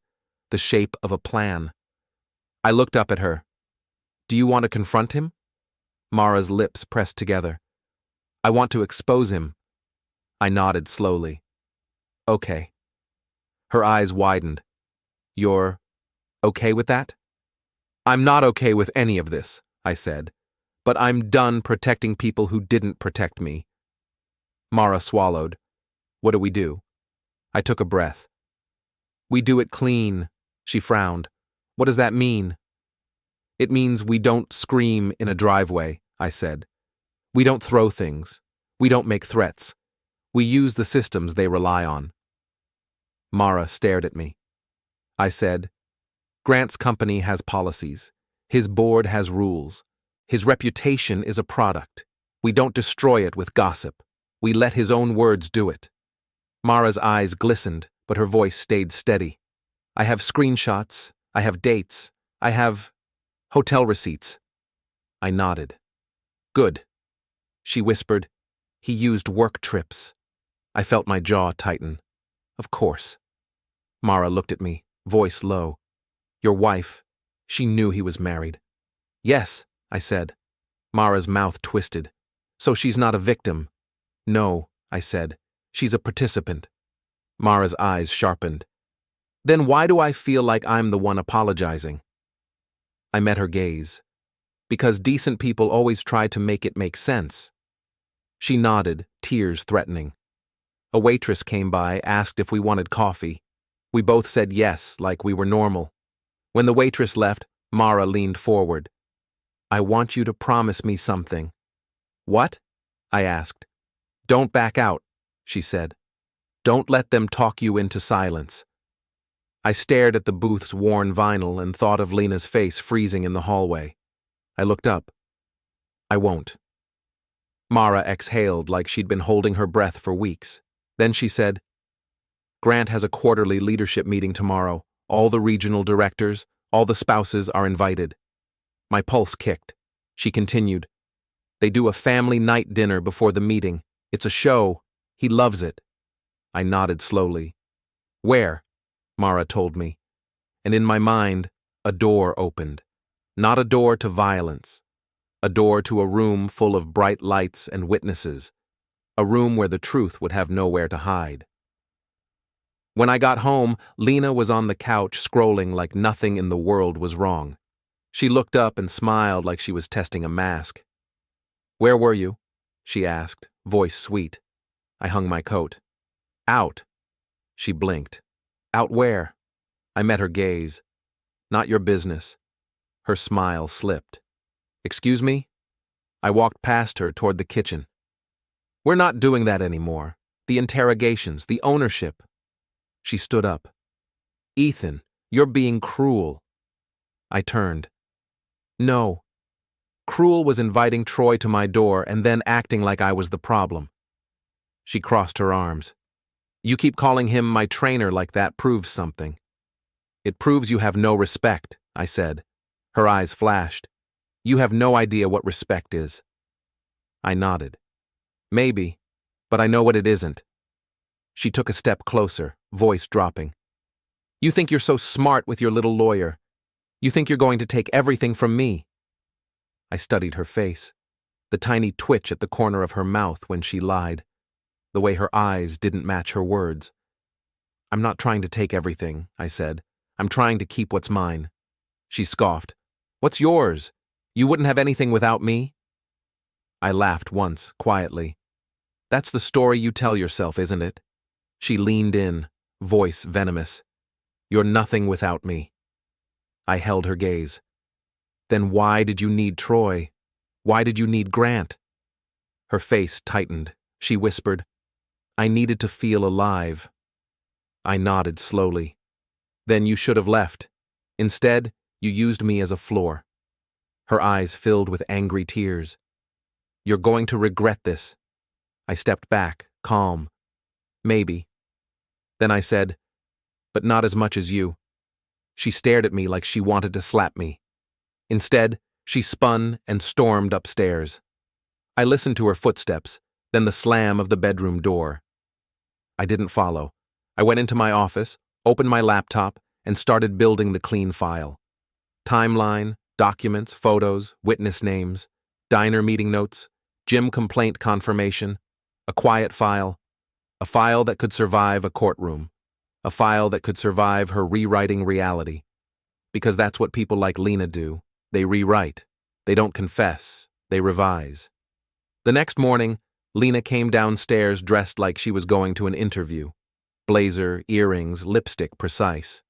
the shape of a plan. I looked up at her. Do you want to confront him? Mara's lips pressed together. I want to expose him. I nodded slowly. Okay. Her eyes widened. You're okay with that? I'm not okay with any of this, I said, but I'm done protecting people who didn't protect me. Mara swallowed. What do we do? I took a breath. We do it clean, she frowned. What does that mean? It means we don't scream in a driveway, I said. We don't throw things. We don't make threats. We use the systems they rely on. Mara stared at me. I said, Grant's company has policies. His board has rules. His reputation is a product. We don't destroy it with gossip. We let his own words do it. Mara's eyes glistened, but her voice stayed steady. I have screenshots. I have dates. I have hotel receipts. I nodded. Good. She whispered, he used work trips. I felt my jaw tighten. Of course. Mara looked at me, voice low. Your wife, she knew he was married. Yes, I said. Mara's mouth twisted. So she's not a victim. No, I said. She's a participant. Mara's eyes sharpened. Then why do I feel like I'm the one apologizing? I met her gaze. Because decent people always try to make it make sense. She nodded, tears threatening. A waitress came by, asked if we wanted coffee. We both said yes, like we were normal. When the waitress left, Mara leaned forward. I want you to promise me something. What? I asked. Don't back out, she said. Don't let them talk you into silence. I stared at the booth's worn vinyl and thought of Lena's face freezing in the hallway. I looked up. I won't. Mara exhaled like she'd been holding her breath for weeks. Then she said, Grant has a quarterly leadership meeting tomorrow. All the regional directors, all the spouses are invited. My pulse kicked. She continued, They do a family night dinner before the meeting. It's a show. He loves it. I nodded slowly. Where? Mara told me. And in my mind, a door opened. Not a door to violence. A door to a room full of bright lights and witnesses. A room where the truth would have nowhere to hide. When I got home, Lena was on the couch scrolling like nothing in the world was wrong. She looked up and smiled like she was testing a mask. Where were you? She asked, voice sweet. I hung my coat. Out. She blinked. Out where? I met her gaze. Not your business. Her smile slipped. Excuse me? I walked past her toward the kitchen. We're not doing that anymore. The interrogations, the ownership. She stood up. Ethan, you're being cruel. I turned. No. Cruel was inviting Troy to my door and then acting like I was the problem. She crossed her arms. You keep calling him my trainer like that proves something. It proves you have no respect, I said. Her eyes flashed. You have no idea what respect is. I nodded. Maybe, but I know what it isn't. She took a step closer, voice dropping. You think you're so smart with your little lawyer. You think you're going to take everything from me. I studied her face, the tiny twitch at the corner of her mouth when she lied, the way her eyes didn't match her words. I'm not trying to take everything, I said. I'm trying to keep what's mine. She scoffed. What's yours? You wouldn't have anything without me? I laughed once, quietly. That's the story you tell yourself, isn't it? She leaned in, voice venomous. You're nothing without me. I held her gaze. Then why did you need Troy? Why did you need Grant? Her face tightened. She whispered, "I needed to feel alive." I nodded slowly. "Then you should have left. Instead, you used me as a floor." Her eyes filled with angry tears. "You're going to regret this." I stepped back, calm. "Maybe." Then I said, "But not as much as you." She stared at me like she wanted to slap me. Instead, she spun and stormed upstairs. I listened to her footsteps, then the slam of the bedroom door. I didn't follow. I went into my office, opened my laptop, and started building the clean file. Timeline, documents, photos, witness names, diner meeting notes, gym complaint confirmation, a quiet file, a file that could survive a courtroom, a file that could survive her rewriting reality. Because that's what people like Lena do. They rewrite. They don't confess. They revise. The next morning, Lena came downstairs dressed like she was going to an interview. Blazer, earrings, lipstick precise.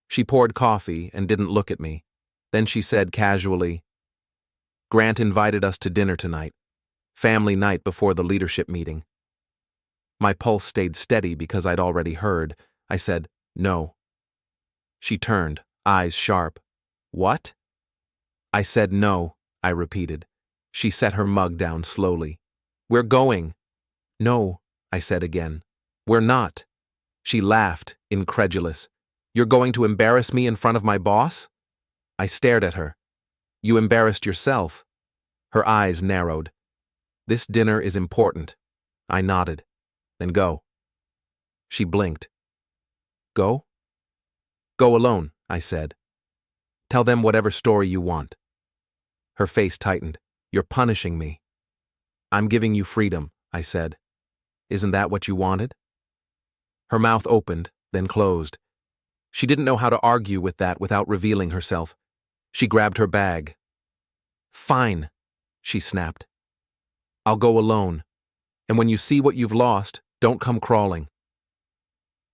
She poured coffee and didn't look at me. Then she said casually, "Grant invited us to dinner tonight. Family night before the leadership meeting." My pulse stayed steady because I'd already heard. I said, "No." She turned, eyes sharp. "What?" I said no, I repeated. She set her mug down slowly. "We're going." "No," I said again. "We're not." She laughed, incredulous. "You're going to embarrass me in front of my boss?" I stared at her. "You embarrassed yourself." Her eyes narrowed. "This dinner is important." I nodded. "Then go." She blinked. "Go?" "Go alone," I said. "Tell them whatever story you want." Her face tightened. "You're punishing me." "I'm giving you freedom," I said. "Isn't that what you wanted?" Her mouth opened, then closed. She didn't know how to argue with that without revealing herself. She grabbed her bag. "Fine," she snapped. "I'll go alone. And when you see what you've lost, don't come crawling."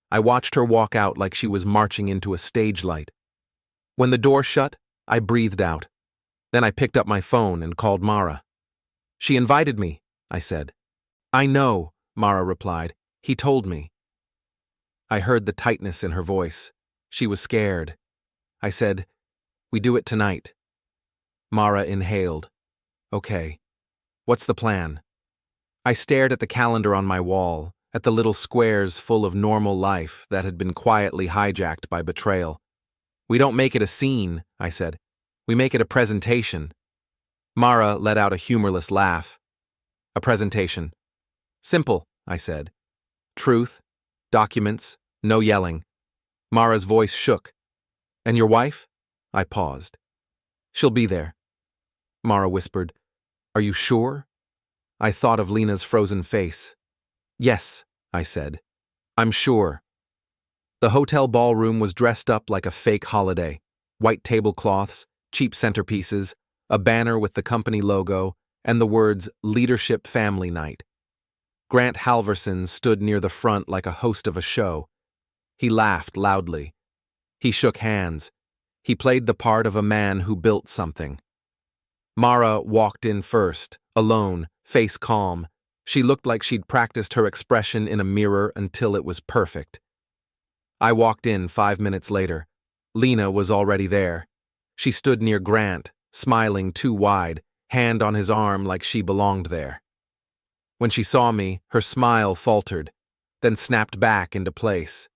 I watched her walk out like she was marching into a stage light. When the door shut, I breathed out. Then I picked up my phone and called Mara. "She invited me," I said. "I know," Mara replied. "He told me." I heard the tightness in her voice. She was scared. I said, "We do it tonight." Mara inhaled. "Okay. What's the plan?" I stared at the calendar on my wall, at the little squares full of normal life that had been quietly hijacked by betrayal. "We don't make it a scene," I said. "We make it a presentation." Mara let out a humorless laugh. "A presentation. Simple," I said. "Truth, documents, no yelling." Mara's voice shook. "And your wife?" I paused. "She'll be there." Mara whispered, "Are you sure?" I thought of Lena's frozen face. "Yes," I said. "I'm sure." The hotel ballroom was dressed up like a fake holiday. White tablecloths, cheap centerpieces, a banner with the company logo, and the words "Leadership Family Night." Grant Halverson stood near the front like a host of a show. He laughed loudly. He shook hands. He played the part of a man who built something. Mara walked in first, alone, face calm. She looked like she'd practiced her expression in a mirror until it was perfect. I walked in 5 minutes later. Lena was already there. She stood near Grant, smiling too wide, hand on his arm like she belonged there. When she saw me, her smile faltered, then snapped back into place.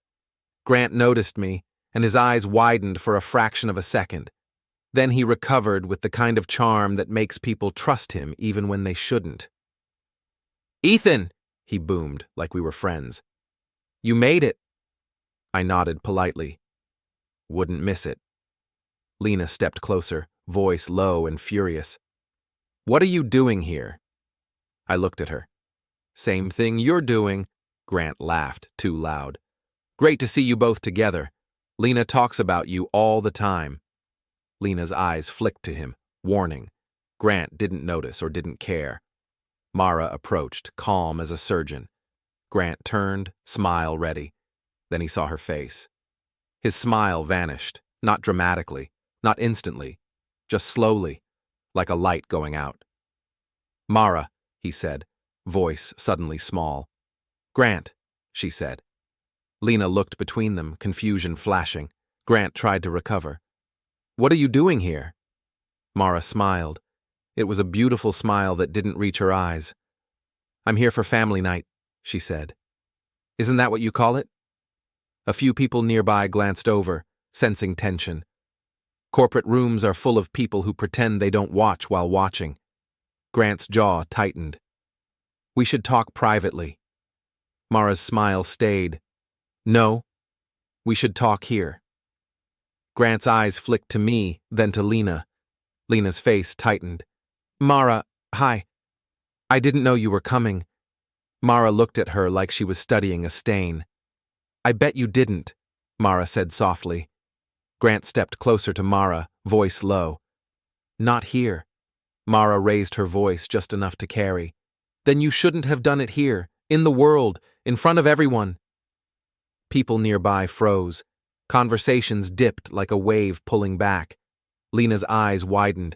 Grant noticed me, and his eyes widened for a fraction of a second. Then he recovered with the kind of charm that makes people trust him even when they shouldn't. "Ethan!" he boomed, like we were friends. "You made it." I nodded politely. "Wouldn't miss it." Lena stepped closer, voice low and furious. "What are you doing here?" I looked at her. "Same thing you're doing." Grant laughed, too loud. "Great to see you both together. Lena talks about you all the time." Lena's eyes flicked to him, warning. Grant didn't notice or didn't care. Mara approached, calm as a surgeon. Grant turned, smile ready. Then he saw her face. His smile vanished, not dramatically, not instantly, just slowly, like a light going out. "Mara, he said, voice suddenly small. Grant, she said. Lena looked between them, confusion flashing. Grant tried to recover. What are you doing here? Mara smiled. It was a beautiful smile that didn't reach her eyes. I'm here for family night, she said. Isn't that what you call it? A few people nearby glanced over, sensing tension. Corporate rooms are full of people who pretend they don't watch while watching. Grant's jaw tightened. We should talk privately. Mara's smile stayed. No, we should talk here. Grant's eyes flicked to me, then to Lena. Lena's face tightened. Mara, hi. I didn't know you were coming. Mara looked at her like she was studying a stain. I bet you didn't, Mara said softly. Grant stepped closer to Mara, voice low. Not here. Mara raised her voice just enough to carry. Then you shouldn't have done it here, in the world, in front of everyone. People nearby froze. Conversations dipped like a wave pulling back. Lena's eyes widened.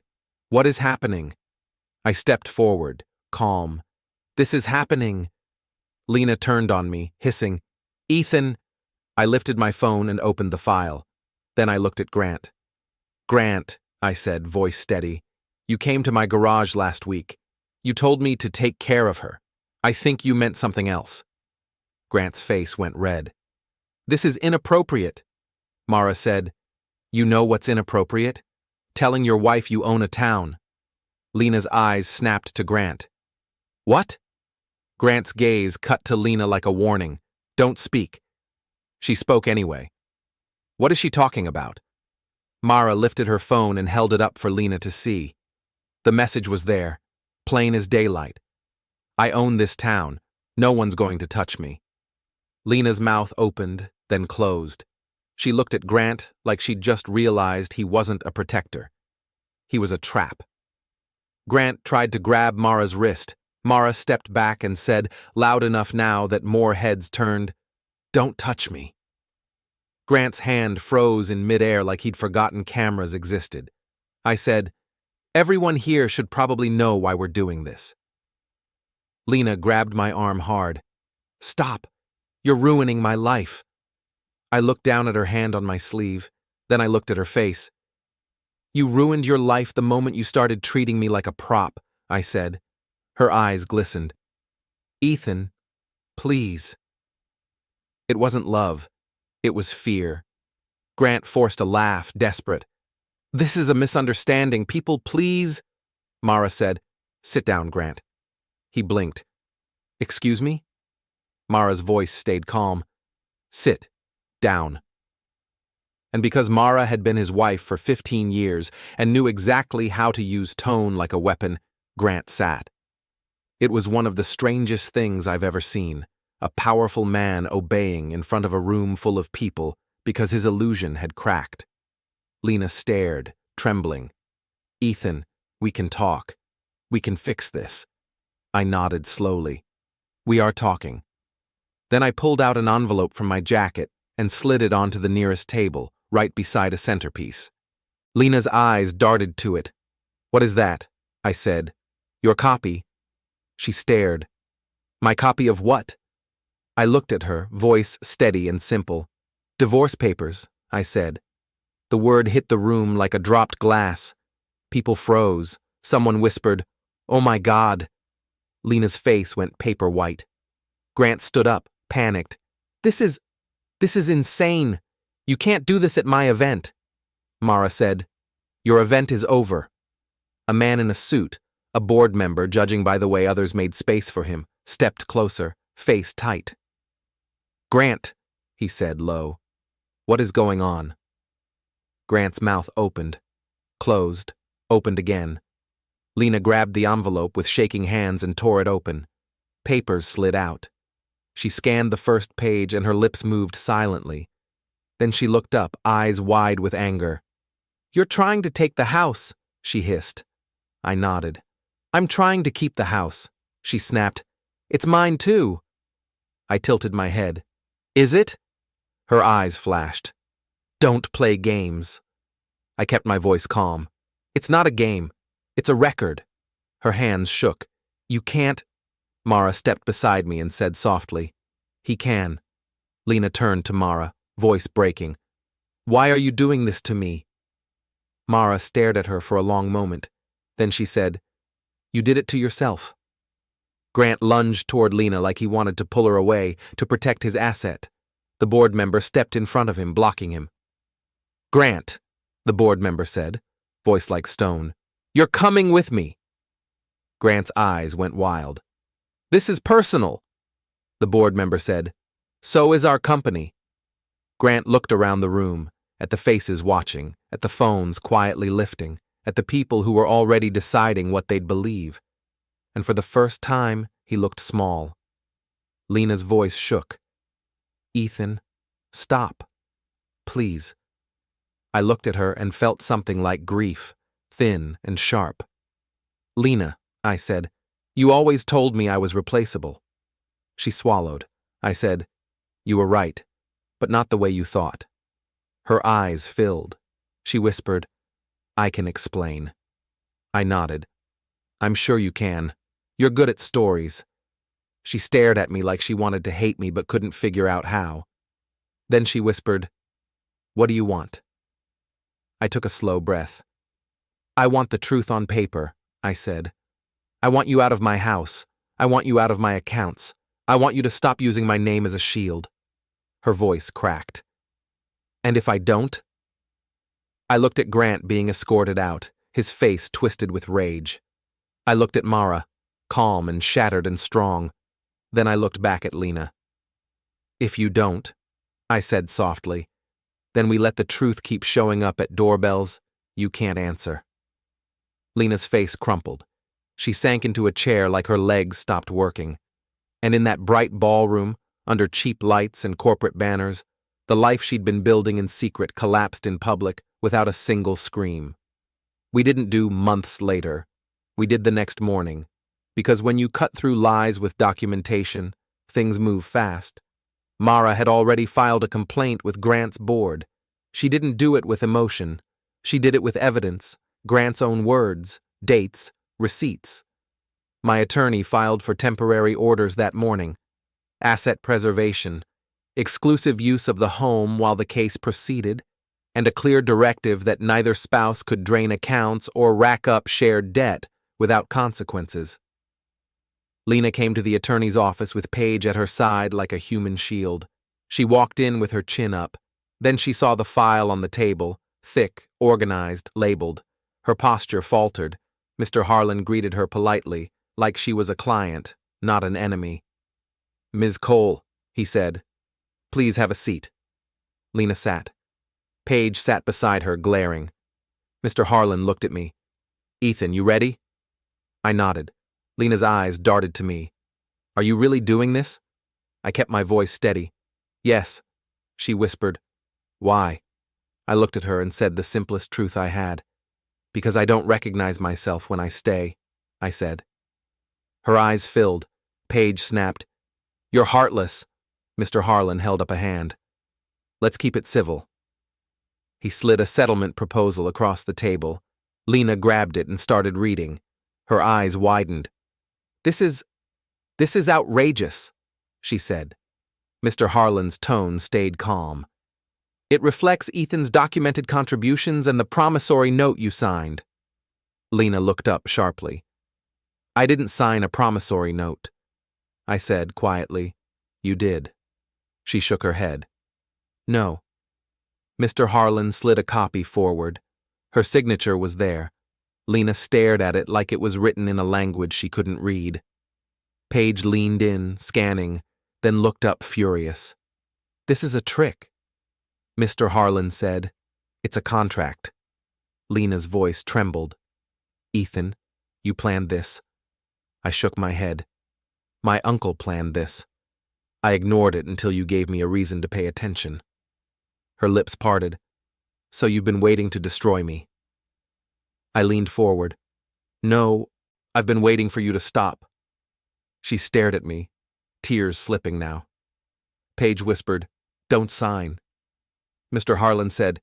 What is happening? I stepped forward, calm. This is happening. Lena turned on me, hissing, Ethan. I lifted my phone and opened the file. Then I looked at Grant. Grant, I said, voice steady. You came to my garage last week. You told me to take care of her. I think you meant something else. Grant's face went red. This is inappropriate. Mara said, You know what's inappropriate? Telling your wife you own a town. Lena's eyes snapped to Grant. What? Grant's gaze cut to Lena like a warning. Don't speak. She spoke anyway. What is she talking about? Mara lifted her phone and held it up for Lena to see. The message was there, plain as daylight. I own this town. No one's going to touch me. Lena's mouth opened, then closed. She looked at Grant like she'd just realized he wasn't a protector. He was a trap. Grant tried to grab Mara's wrist. Mara stepped back and said, loud enough now that more heads turned, Don't touch me. Grant's hand froze in midair like he'd forgotten cameras existed. I said, Everyone here should probably know why we're doing this. Lena grabbed my arm hard. Stop. You're ruining my life. I looked down at her hand on my sleeve. Then I looked at her face. You ruined your life the moment you started treating me like a prop, I said. Her eyes glistened. Ethan, please. It wasn't love. It was fear. Grant forced a laugh, desperate. This is a misunderstanding. People, please. Mara said, Sit down, Grant. He blinked. Excuse me? Mara's voice stayed calm. Sit down. And because Mara had been his wife for 15 years and knew exactly how to use tone like a weapon, Grant sat. It was one of the strangest things I've ever seen, a powerful man obeying in front of a room full of people because his illusion had cracked. Lena stared, trembling. Ethan, we can talk. We can fix this. I nodded slowly. We are talking. Then I pulled out an envelope from my jacket and slid it onto the nearest table, right beside a centerpiece. Lena's eyes darted to it. What is that? I said. Your copy. She stared. My copy of what? I looked at her, voice steady and simple. Divorce papers, I said. The word hit the room like a dropped glass. People froze. Someone whispered, Oh my God. Lena's face went paper white. Grant stood up, panicked. This is insane. You can't do this at my event. Mara said, Your event is over. A man in a suit, a board member judging by the way others made space for him, stepped closer, face tight. Grant, he said low. What is going on? Grant's mouth opened, closed, opened again. Lena grabbed the envelope with shaking hands and tore it open. Papers slid out. She scanned the first page and her lips moved silently. Then she looked up, eyes wide with anger. You're trying to take the house, she hissed. I nodded. I'm trying to keep the house, she snapped. It's mine too. I tilted my head. Is it? Her eyes flashed. Don't play games. I kept my voice calm. It's not a game. It's a record. Her hands shook. You can't. Mara stepped beside me and said softly. He can. Lena turned to Mara, voice breaking. Why are you doing this to me? Mara stared at her for a long moment. Then she said, You did it to yourself. Grant lunged toward Lena like he wanted to pull her away to protect his asset. The board member stepped in front of him, blocking him. Grant, the board member said, voice like stone, you're coming with me. Grant's eyes went wild. This is personal, the board member said. So is our company. Grant looked around the room, at the faces watching, at the phones quietly lifting, at the people who were already deciding what they'd believe. And for the first time, he looked small. Lena's voice shook. Ethan, stop. Please. I looked at her and felt something like grief, thin and sharp. Lena, I said, you always told me I was replaceable. She swallowed. I said, You were right, but not the way you thought. Her eyes filled. She whispered, I can explain. I nodded. I'm sure you can. You're good at stories. She stared at me like she wanted to hate me but couldn't figure out how. Then she whispered, What do you want? I took a slow breath. I want the truth on paper, I said. I want you out of my house. I want you out of my accounts. I want you to stop using my name as a shield. Her voice cracked. And if I don't? I looked at Grant being escorted out, his face twisted with rage. I looked at Mara, calm and shattered and strong. Then I looked back at Lena. If you don't, I said softly, then we let the truth keep showing up at doorbells you can't answer. Lena's face crumpled. She sank into a chair like her legs stopped working. And in that bright ballroom, under cheap lights and corporate banners, the life she'd been building in secret collapsed in public without a single scream. We didn't do months later. We did the next morning. Because when you cut through lies with documentation, things move fast. Mara had already filed a complaint with Grant's board. She didn't do it with emotion. She did it with evidence, Grant's own words, dates, receipts. My attorney filed for temporary orders that morning. Asset preservation, exclusive use of the home while the case proceeded, and a clear directive that neither spouse could drain accounts or rack up shared debt without consequences. Lena came to the attorney's office with Paige at her side like a human shield. She walked in with her chin up. Then she saw the file on the table, thick, organized, labeled. Her posture faltered. Mr. Harlan greeted her politely, like she was a client, not an enemy. Ms. Cole, he said, please have a seat. Lena sat. Paige sat beside her, glaring. Mr. Harlan looked at me. Ethan, you ready? I nodded. Lena's eyes darted to me. Are you really doing this? I kept my voice steady. Yes, she whispered. Why? I looked at her and said the simplest truth I had. Because I don't recognize myself when I stay, I said. Her eyes filled. Paige snapped. You're heartless. Mr. Harlan held up a hand. Let's keep it civil. He slid a settlement proposal across the table. Lena grabbed it and started reading. Her eyes widened. This is outrageous, she said. Mr. Harlan's tone stayed calm. It reflects Ethan's documented contributions and the promissory note you signed. Lena looked up sharply. I didn't sign a promissory note. I said quietly, You did. She shook her head. No. Mr. Harlan slid a copy forward. Her signature was there. Lena stared at it like it was written in a language she couldn't read. Paige leaned in, scanning, then looked up furious. This is a trick. Mr. Harlan said, It's a contract. Lena's voice trembled. Ethan, you planned this. I shook my head. My uncle planned this. I ignored it until you gave me a reason to pay attention. Her lips parted. So you've been waiting to destroy me. I leaned forward. No, I've been waiting for you to stop. She stared at me, tears slipping now. Paige whispered, Don't sign. Mr. Harlan said,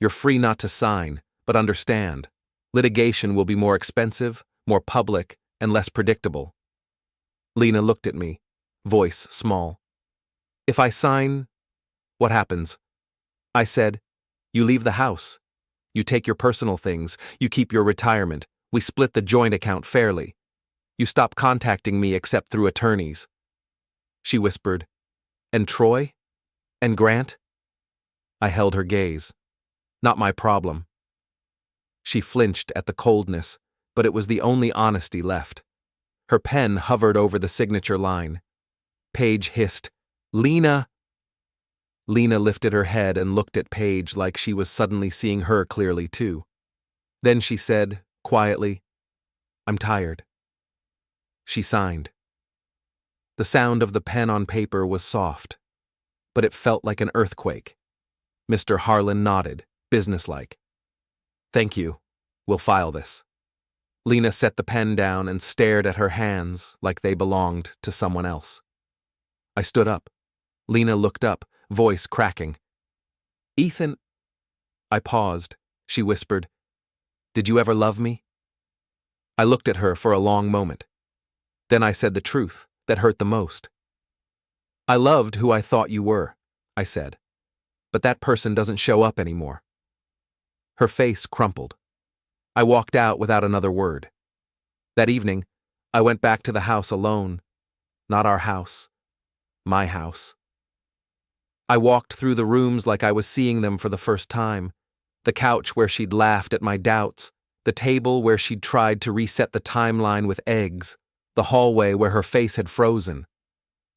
You're free not to sign, but understand. Litigation will be more expensive, more public, and less predictable. Lena looked at me, voice small. If I sign, what happens? I said, you leave the house. You take your personal things, you keep your retirement, we split the joint account fairly. You stop contacting me except through attorneys. She whispered, and Troy? And Grant? I held her gaze. Not my problem. She flinched at the coldness, but it was the only honesty left. Her pen hovered over the signature line. Paige hissed, Lena! Lena lifted her head and looked at Paige like she was suddenly seeing her clearly too. Then she said, quietly, I'm tired. She signed. The sound of the pen on paper was soft, but it felt like an earthquake. Mr. Harlan nodded, businesslike. Thank you. We'll file this. Lena set the pen down and stared at her hands like they belonged to someone else. I stood up. Lena looked up, voice cracking. Ethan. I paused. She whispered, Did you ever love me? I looked at her for a long moment. Then I said the truth that hurt the most. I loved who I thought you were, I said, but that person doesn't show up anymore. Her face crumpled. I walked out without another word. That evening, I went back to the house alone. Not our house. My house. I walked through the rooms like I was seeing them for the first time. The couch where she'd laughed at my doubts. The table where she'd tried to reset the timeline with eggs. The hallway where her face had frozen.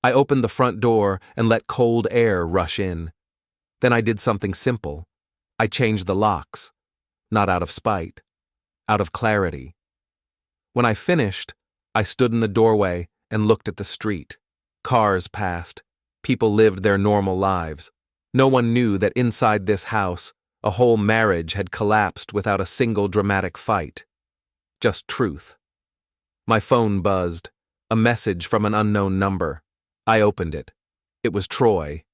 I opened the front door and let cold air rush in. Then I did something simple. I changed the locks. Not out of spite. Out of clarity. When I finished, I stood in the doorway and looked at the street. Cars passed. People lived their normal lives. No one knew that inside this house, a whole marriage had collapsed without a single dramatic fight. Just truth. My phone buzzed. A message from an unknown number. I opened it. It was Troy.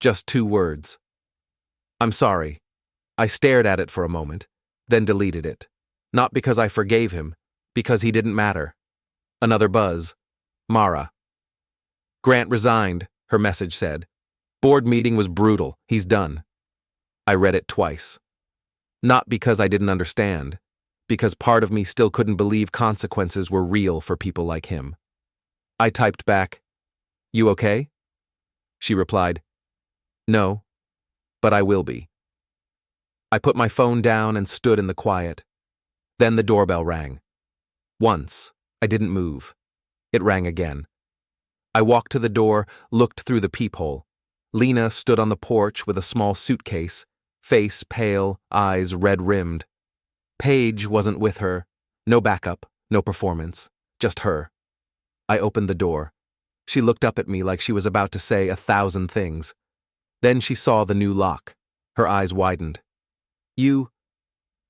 Just 2 words. I'm sorry. I stared at it for a moment, then deleted it. Not because I forgave him, because he didn't matter. Another buzz. Mara. Grant resigned, her message said. Board meeting was brutal. He's done. I read it twice. Not because I didn't understand, because part of me still couldn't believe consequences were real for people like him. I typed back, You okay? She replied, No, but I will be. I put my phone down and stood in the quiet. Then the doorbell rang. Once, I didn't move. It rang again. I walked to the door, looked through the peephole. Lena stood on the porch with a small suitcase, face pale, eyes red-rimmed. Paige wasn't with her. No backup, no performance, just her. I opened the door. She looked up at me like she was about to say 1,000 things. Then she saw the new lock. Her eyes widened. You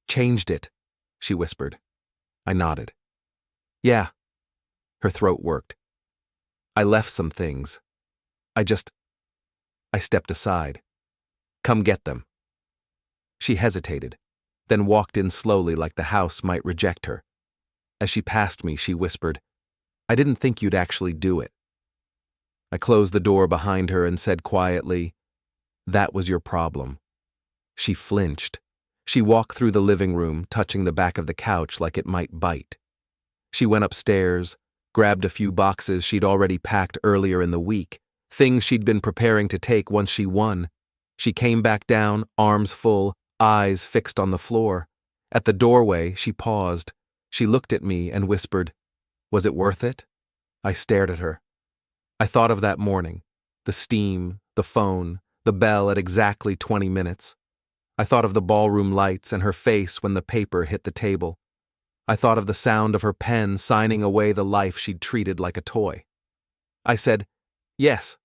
changed it, she whispered. I nodded. Yeah. Her throat worked. I left some things. I stepped aside. Come get them. She hesitated, then walked in slowly like the house might reject her. As she passed me, she whispered, I didn't think you'd actually do it. I closed the door behind her and said quietly, That was your problem. She flinched. She walked through the living room, touching the back of the couch like it might bite. She went upstairs, grabbed a few boxes she'd already packed earlier in the week, things she'd been preparing to take once she won. She came back down, arms full, eyes fixed on the floor. At the doorway, she paused. She looked at me and whispered, Was it worth it? I stared at her. I thought of that morning, the steam, the phone, the bell at exactly 20 minutes. I thought of the ballroom lights and her face when the paper hit the table. I thought of the sound of her pen signing away the life she'd treated like a toy. I said, Yes.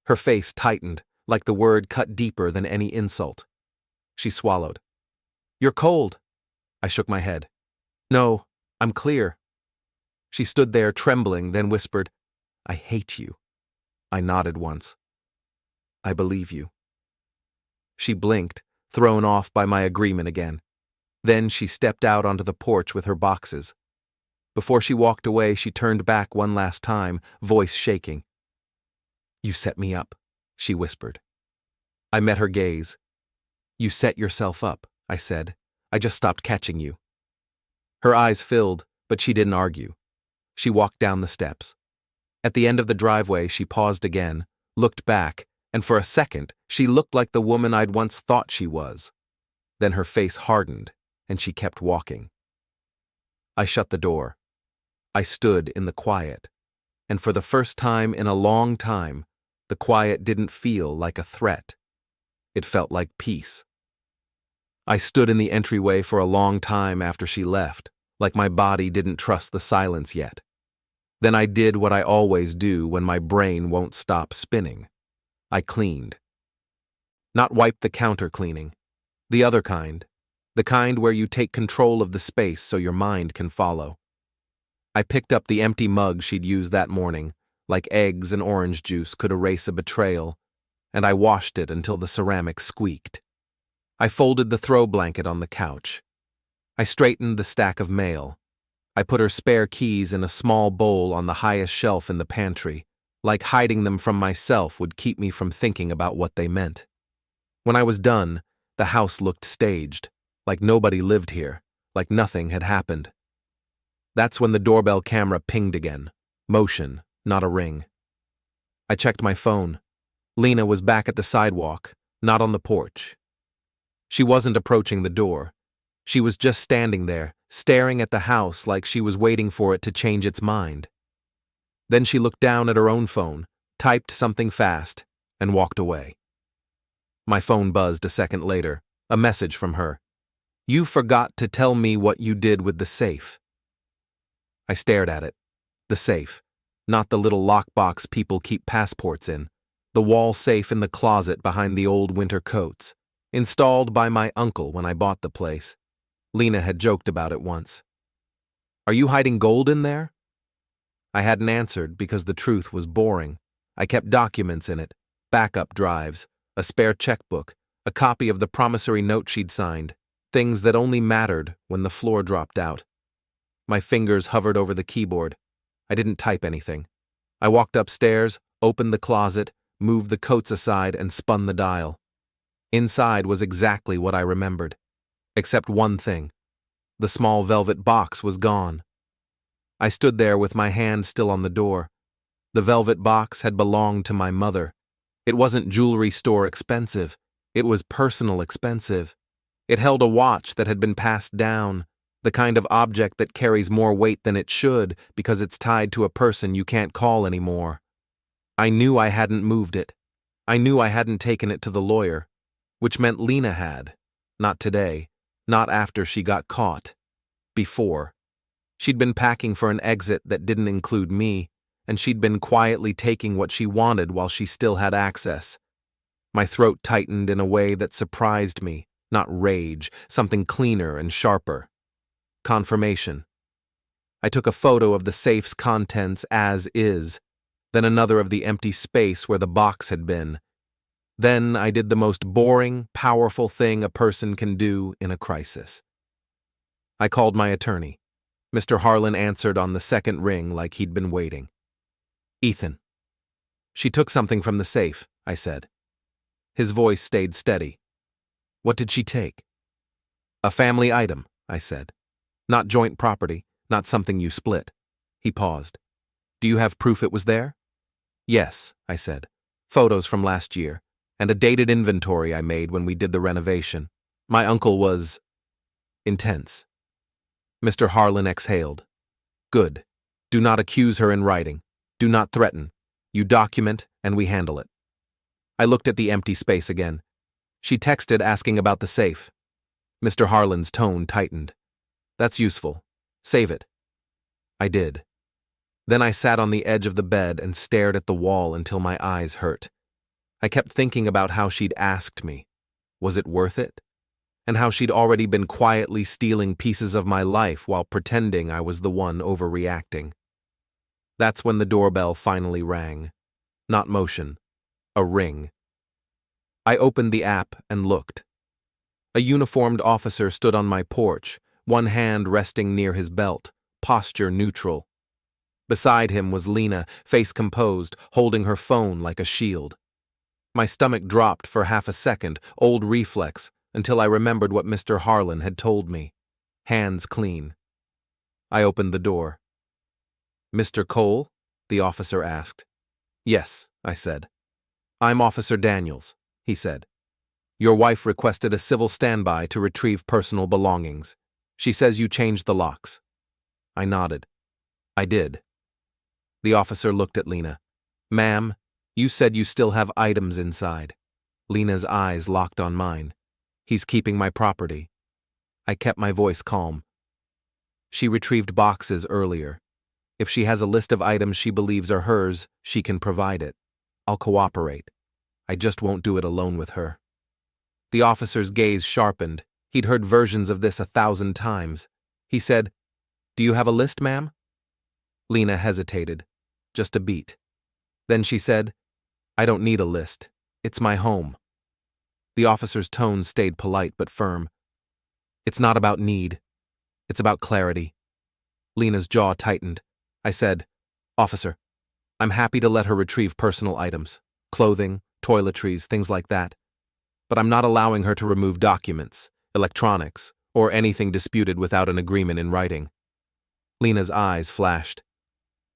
Her face tightened, like the word cut deeper than any insult. She swallowed. You're cold. I shook my head. No, I'm clear. She stood there trembling, then whispered, I hate you. I nodded once. I believe you. She blinked, thrown off by my agreement again. Then she stepped out onto the porch with her boxes. Before she walked away, she turned back one last time, voice shaking. "You set me up," she whispered. I met her gaze. "You set yourself up," I said. "I just stopped catching you." Her eyes filled, but she didn't argue. She walked down the steps. At the end of the driveway, she paused again, looked back, and for a second, she looked like the woman I'd once thought she was. Then her face hardened, and she kept walking. I shut the door. I stood in the quiet, and for the first time in a long time, the quiet didn't feel like a threat. It felt like peace. I stood in the entryway for a long time after she left, like my body didn't trust the silence yet. Then I did what I always do when my brain won't stop spinning. I cleaned. Not wiped the counter cleaning. The other kind. The kind where you take control of the space so your mind can follow. I picked up the empty mug she'd used that morning, like eggs and orange juice could erase a betrayal, and I washed it until the ceramic squeaked. I folded the throw blanket on the couch. I straightened the stack of mail. I put her spare keys in a small bowl on the highest shelf in the pantry, like hiding them from myself would keep me from thinking about what they meant. When I was done, the house looked staged, like nobody lived here, like nothing had happened. That's when the doorbell camera pinged again. Motion, not a ring. I checked my phone. Lena was back at the sidewalk, not on the porch. She wasn't approaching the door. She was just standing there, staring at the house like she was waiting for it to change its mind. Then she looked down at her own phone, typed something fast, and walked away. My phone buzzed a second later, a message from her. "You forgot to tell me what you did with the safe." I stared at it. The safe, not the little lockbox people keep passports in. The wall safe in the closet behind the old winter coats, installed by my uncle when I bought the place. Lena had joked about it once. "Are you hiding gold in there?" I hadn't answered because the truth was boring. I kept documents in it, backup drives, a spare checkbook, a copy of the promissory note she'd signed, things that only mattered when the floor dropped out. My fingers hovered over the keyboard. I didn't type anything. I walked upstairs, opened the closet, moved the coats aside, and spun the dial. Inside was exactly what I remembered. Except one thing. The small velvet box was gone. I stood there with my hand still on the door. The velvet box had belonged to my mother. It wasn't jewelry store expensive. It was personal expensive. It held a watch that had been passed down, the kind of object that carries more weight than it should because it's tied to a person you can't call anymore. I knew I hadn't moved it. I knew I hadn't taken it to the lawyer, which meant Lena had. Not today. Not after she got caught. Before. She'd been packing for an exit that didn't include me, and she'd been quietly taking what she wanted while she still had access. My throat tightened in a way that surprised me, not rage, something cleaner and sharper. Confirmation. I took a photo of the safe's contents as is, then another of the empty space where the box had been. Then I did the most boring, powerful thing a person can do in a crisis. I called my attorney. Mr. Harlan answered on the second ring like he'd been waiting. "Ethan." "She took something from the safe," I said. His voice stayed steady. "What did she take?" "A family item," I said. "Not joint property, not something you split." He paused. "Do you have proof it was there?" "Yes," I said. "Photos from last year, and a dated inventory I made when we did the renovation. My uncle was intense." Mr. Harlan exhaled. "Good. Do not accuse her in writing. Do not threaten. You document, and we handle it." I looked at the empty space again. She texted asking about the safe. Mr. Harlan's tone tightened. "That's useful. Save it." I did. Then I sat on the edge of the bed and stared at the wall until my eyes hurt. I kept thinking about how she'd asked me. Was it worth it? And how she'd already been quietly stealing pieces of my life while pretending I was the one overreacting. That's when the doorbell finally rang. Not motion. A ring. I opened the app and looked. A uniformed officer stood on my porch, one hand resting near his belt, posture neutral. Beside him was Lena, face composed, holding her phone like a shield. My stomach dropped for half a second, old reflex, until I remembered what Mr. Harlan had told me. Hands clean. I opened the door. "Mr. Cole?" the officer asked. "Yes," I said. "I'm Officer Daniels," he said. "Your wife requested a civil standby to retrieve personal belongings. She says you changed the locks." I nodded. "I did." The officer looked at Lena. "Ma'am, you said you still have items inside." Lena's eyes locked on mine. "He's keeping my property." I kept my voice calm. "She retrieved boxes earlier. If she has a list of items she believes are hers, she can provide it. I'll cooperate. I just won't do it alone with her." The officer's gaze sharpened. He'd heard versions of this 1,000 times. He said, "Do you have a list, ma'am?" Lena hesitated. Just a beat. Then she said, "I don't need a list. It's my home." The officer's tone stayed polite but firm. "It's not about need. It's about clarity." Lena's jaw tightened. I said, "Officer, I'm happy to let her retrieve personal items, clothing, toiletries, things like that. But I'm not allowing her to remove documents, electronics, or anything disputed without an agreement in writing." Lena's eyes flashed.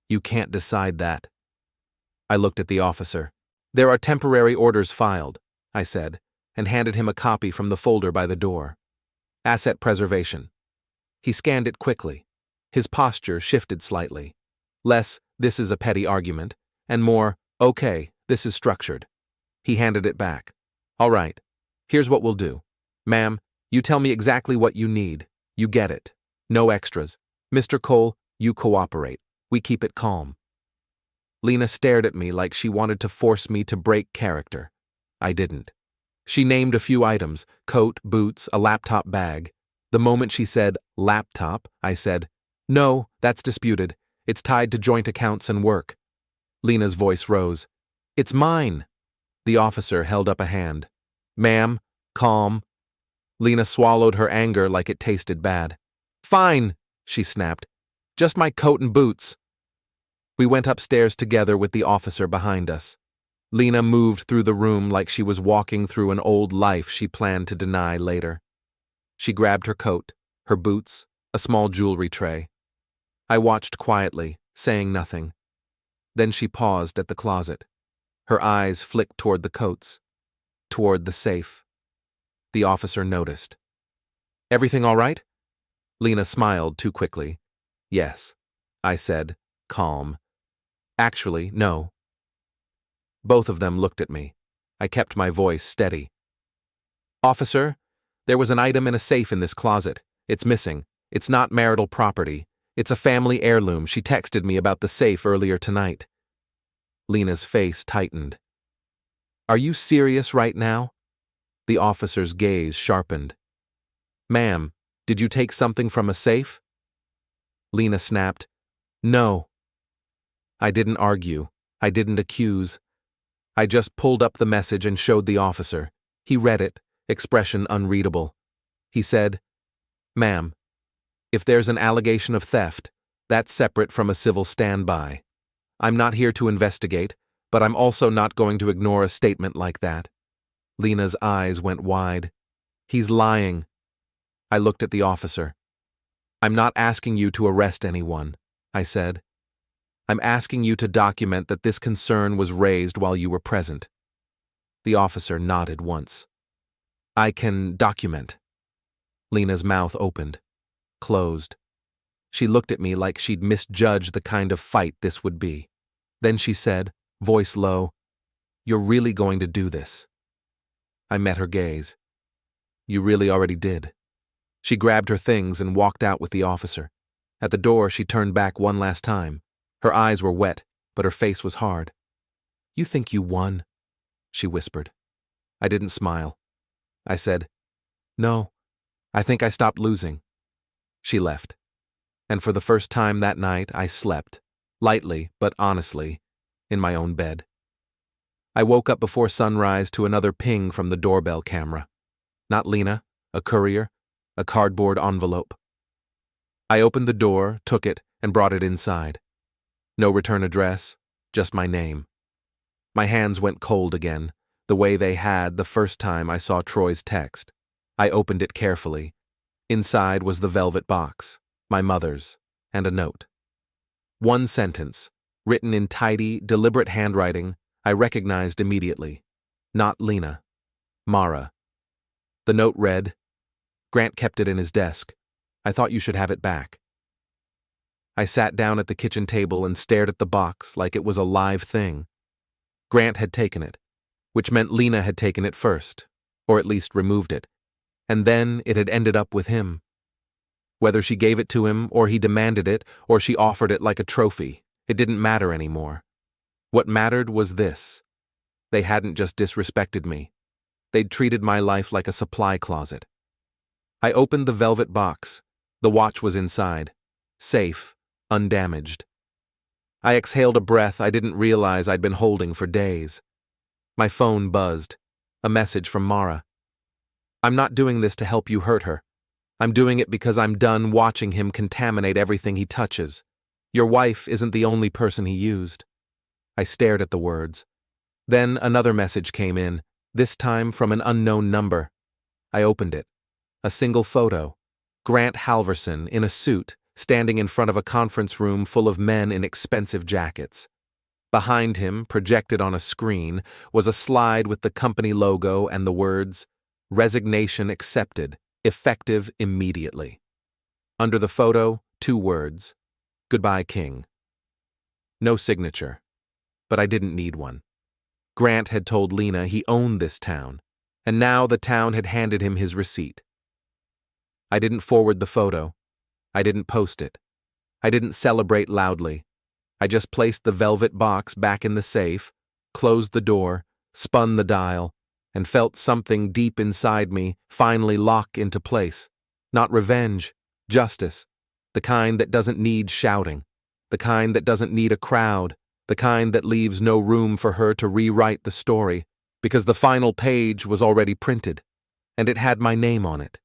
"You can't decide that." I looked at the officer. "There are temporary orders filed," I said, and handed him a copy from the folder by the door. "Asset preservation." He scanned it quickly. His posture shifted slightly. Less, "This is a petty argument," and more, "Okay, this is structured." He handed it back. "All right, here's what we'll do. Ma'am, you tell me exactly what you need. You get it. No extras. Mr. Cole, you cooperate. We keep it calm." Lena stared at me like she wanted to force me to break character. I didn't. She named a few items: coat, boots, a laptop bag. The moment she said, "laptop," I said, "No, that's disputed. It's tied to joint accounts and work." Lena's voice rose. "It's mine." The officer held up a hand. "Ma'am, calm." Lena swallowed her anger like it tasted bad. "Fine," she snapped. "Just my coat and boots." We went upstairs together with the officer behind us. Lena moved through the room like she was walking through an old life she planned to deny later. She grabbed her coat, her boots, a small jewelry tray. I watched quietly, saying nothing. Then she paused at the closet. Her eyes flicked toward the coats, toward the safe. The officer noticed. "Everything all right?" Lena smiled too quickly. "Yes," I said, calm. "Actually, no." Both of them looked at me. I kept my voice steady. "Officer, there was an item in a safe in this closet. It's missing. It's not marital property. It's a family heirloom. She texted me about the safe earlier tonight." Lena's face tightened. "Are you serious right now?" The officer's gaze sharpened. "Ma'am, did you take something from a safe?" Lena snapped, "No." I didn't argue. I didn't accuse. I just pulled up the message and showed the officer. He read it, expression unreadable. He said, "Ma'am, if there's an allegation of theft, that's separate from a civil standby. I'm not here to investigate, but I'm also not going to ignore a statement like that." Lena's eyes went wide. "He's lying." I looked at the officer. "I'm not asking you to arrest anyone," I said. "I'm asking you to document that this concern was raised while you were present." The officer nodded once. "I can document." Lena's mouth opened, closed. She looked at me like she'd misjudged the kind of fight this would be. Then she said, voice low, "You're really going to do this?" I met her gaze. "You really already did." She grabbed her things and walked out with the officer. At the door, she turned back one last time. Her eyes were wet, but her face was hard. "You think you won?" she whispered. I didn't smile. I said, "No, I think I stopped losing." She left. And for the first time that night, I slept, lightly but honestly, in my own bed. I woke up before sunrise to another ping from the doorbell camera. Not Lena, a courier, a cardboard envelope. I opened the door, took it, and brought it inside. No return address, just my name. My hands went cold again, the way they had the first time I saw Troy's text. I opened it carefully. Inside was the velvet box, my mother's, and a note. One sentence, written in tidy, deliberate handwriting, I recognized immediately. Not Lena. Mara. The note read, "Grant kept it in his desk. I thought you should have it back." I sat down at the kitchen table and stared at the box like it was a live thing. Grant had taken it, which meant Lena had taken it first, or at least removed it, and then it had ended up with him. Whether she gave it to him, or he demanded it, or she offered it like a trophy, it didn't matter anymore. What mattered was this. They hadn't just disrespected me. They'd treated my life like a supply closet. I opened the velvet box. The watch was inside, safe, undamaged. I exhaled a breath I didn't realize I'd been holding for days. My phone buzzed. A message from Mara. "I'm not doing this to help you hurt her. I'm doing it because I'm done watching him contaminate everything he touches. Your wife isn't the only person he used." I stared at the words. Then another message came in, this time from an unknown number. I opened it. A single photo. Grant Halverson in a suit, standing in front of a conference room full of men in expensive jackets. Behind him, projected on a screen, was a slide with the company logo and the words, "Resignation accepted, effective immediately." Under the photo, 2 words, "Goodbye, King." No signature, but I didn't need one. Grant had told Lena he owned this town, and now the town had handed him his receipt. I didn't forward the photo. I didn't post it. I didn't celebrate loudly. I just placed the velvet box back in the safe, closed the door, spun the dial, and felt something deep inside me finally lock into place. Not revenge, justice. The kind that doesn't need shouting. The kind that doesn't need a crowd. The kind that leaves no room for her to rewrite the story, because the final page was already printed, and it had my name on it.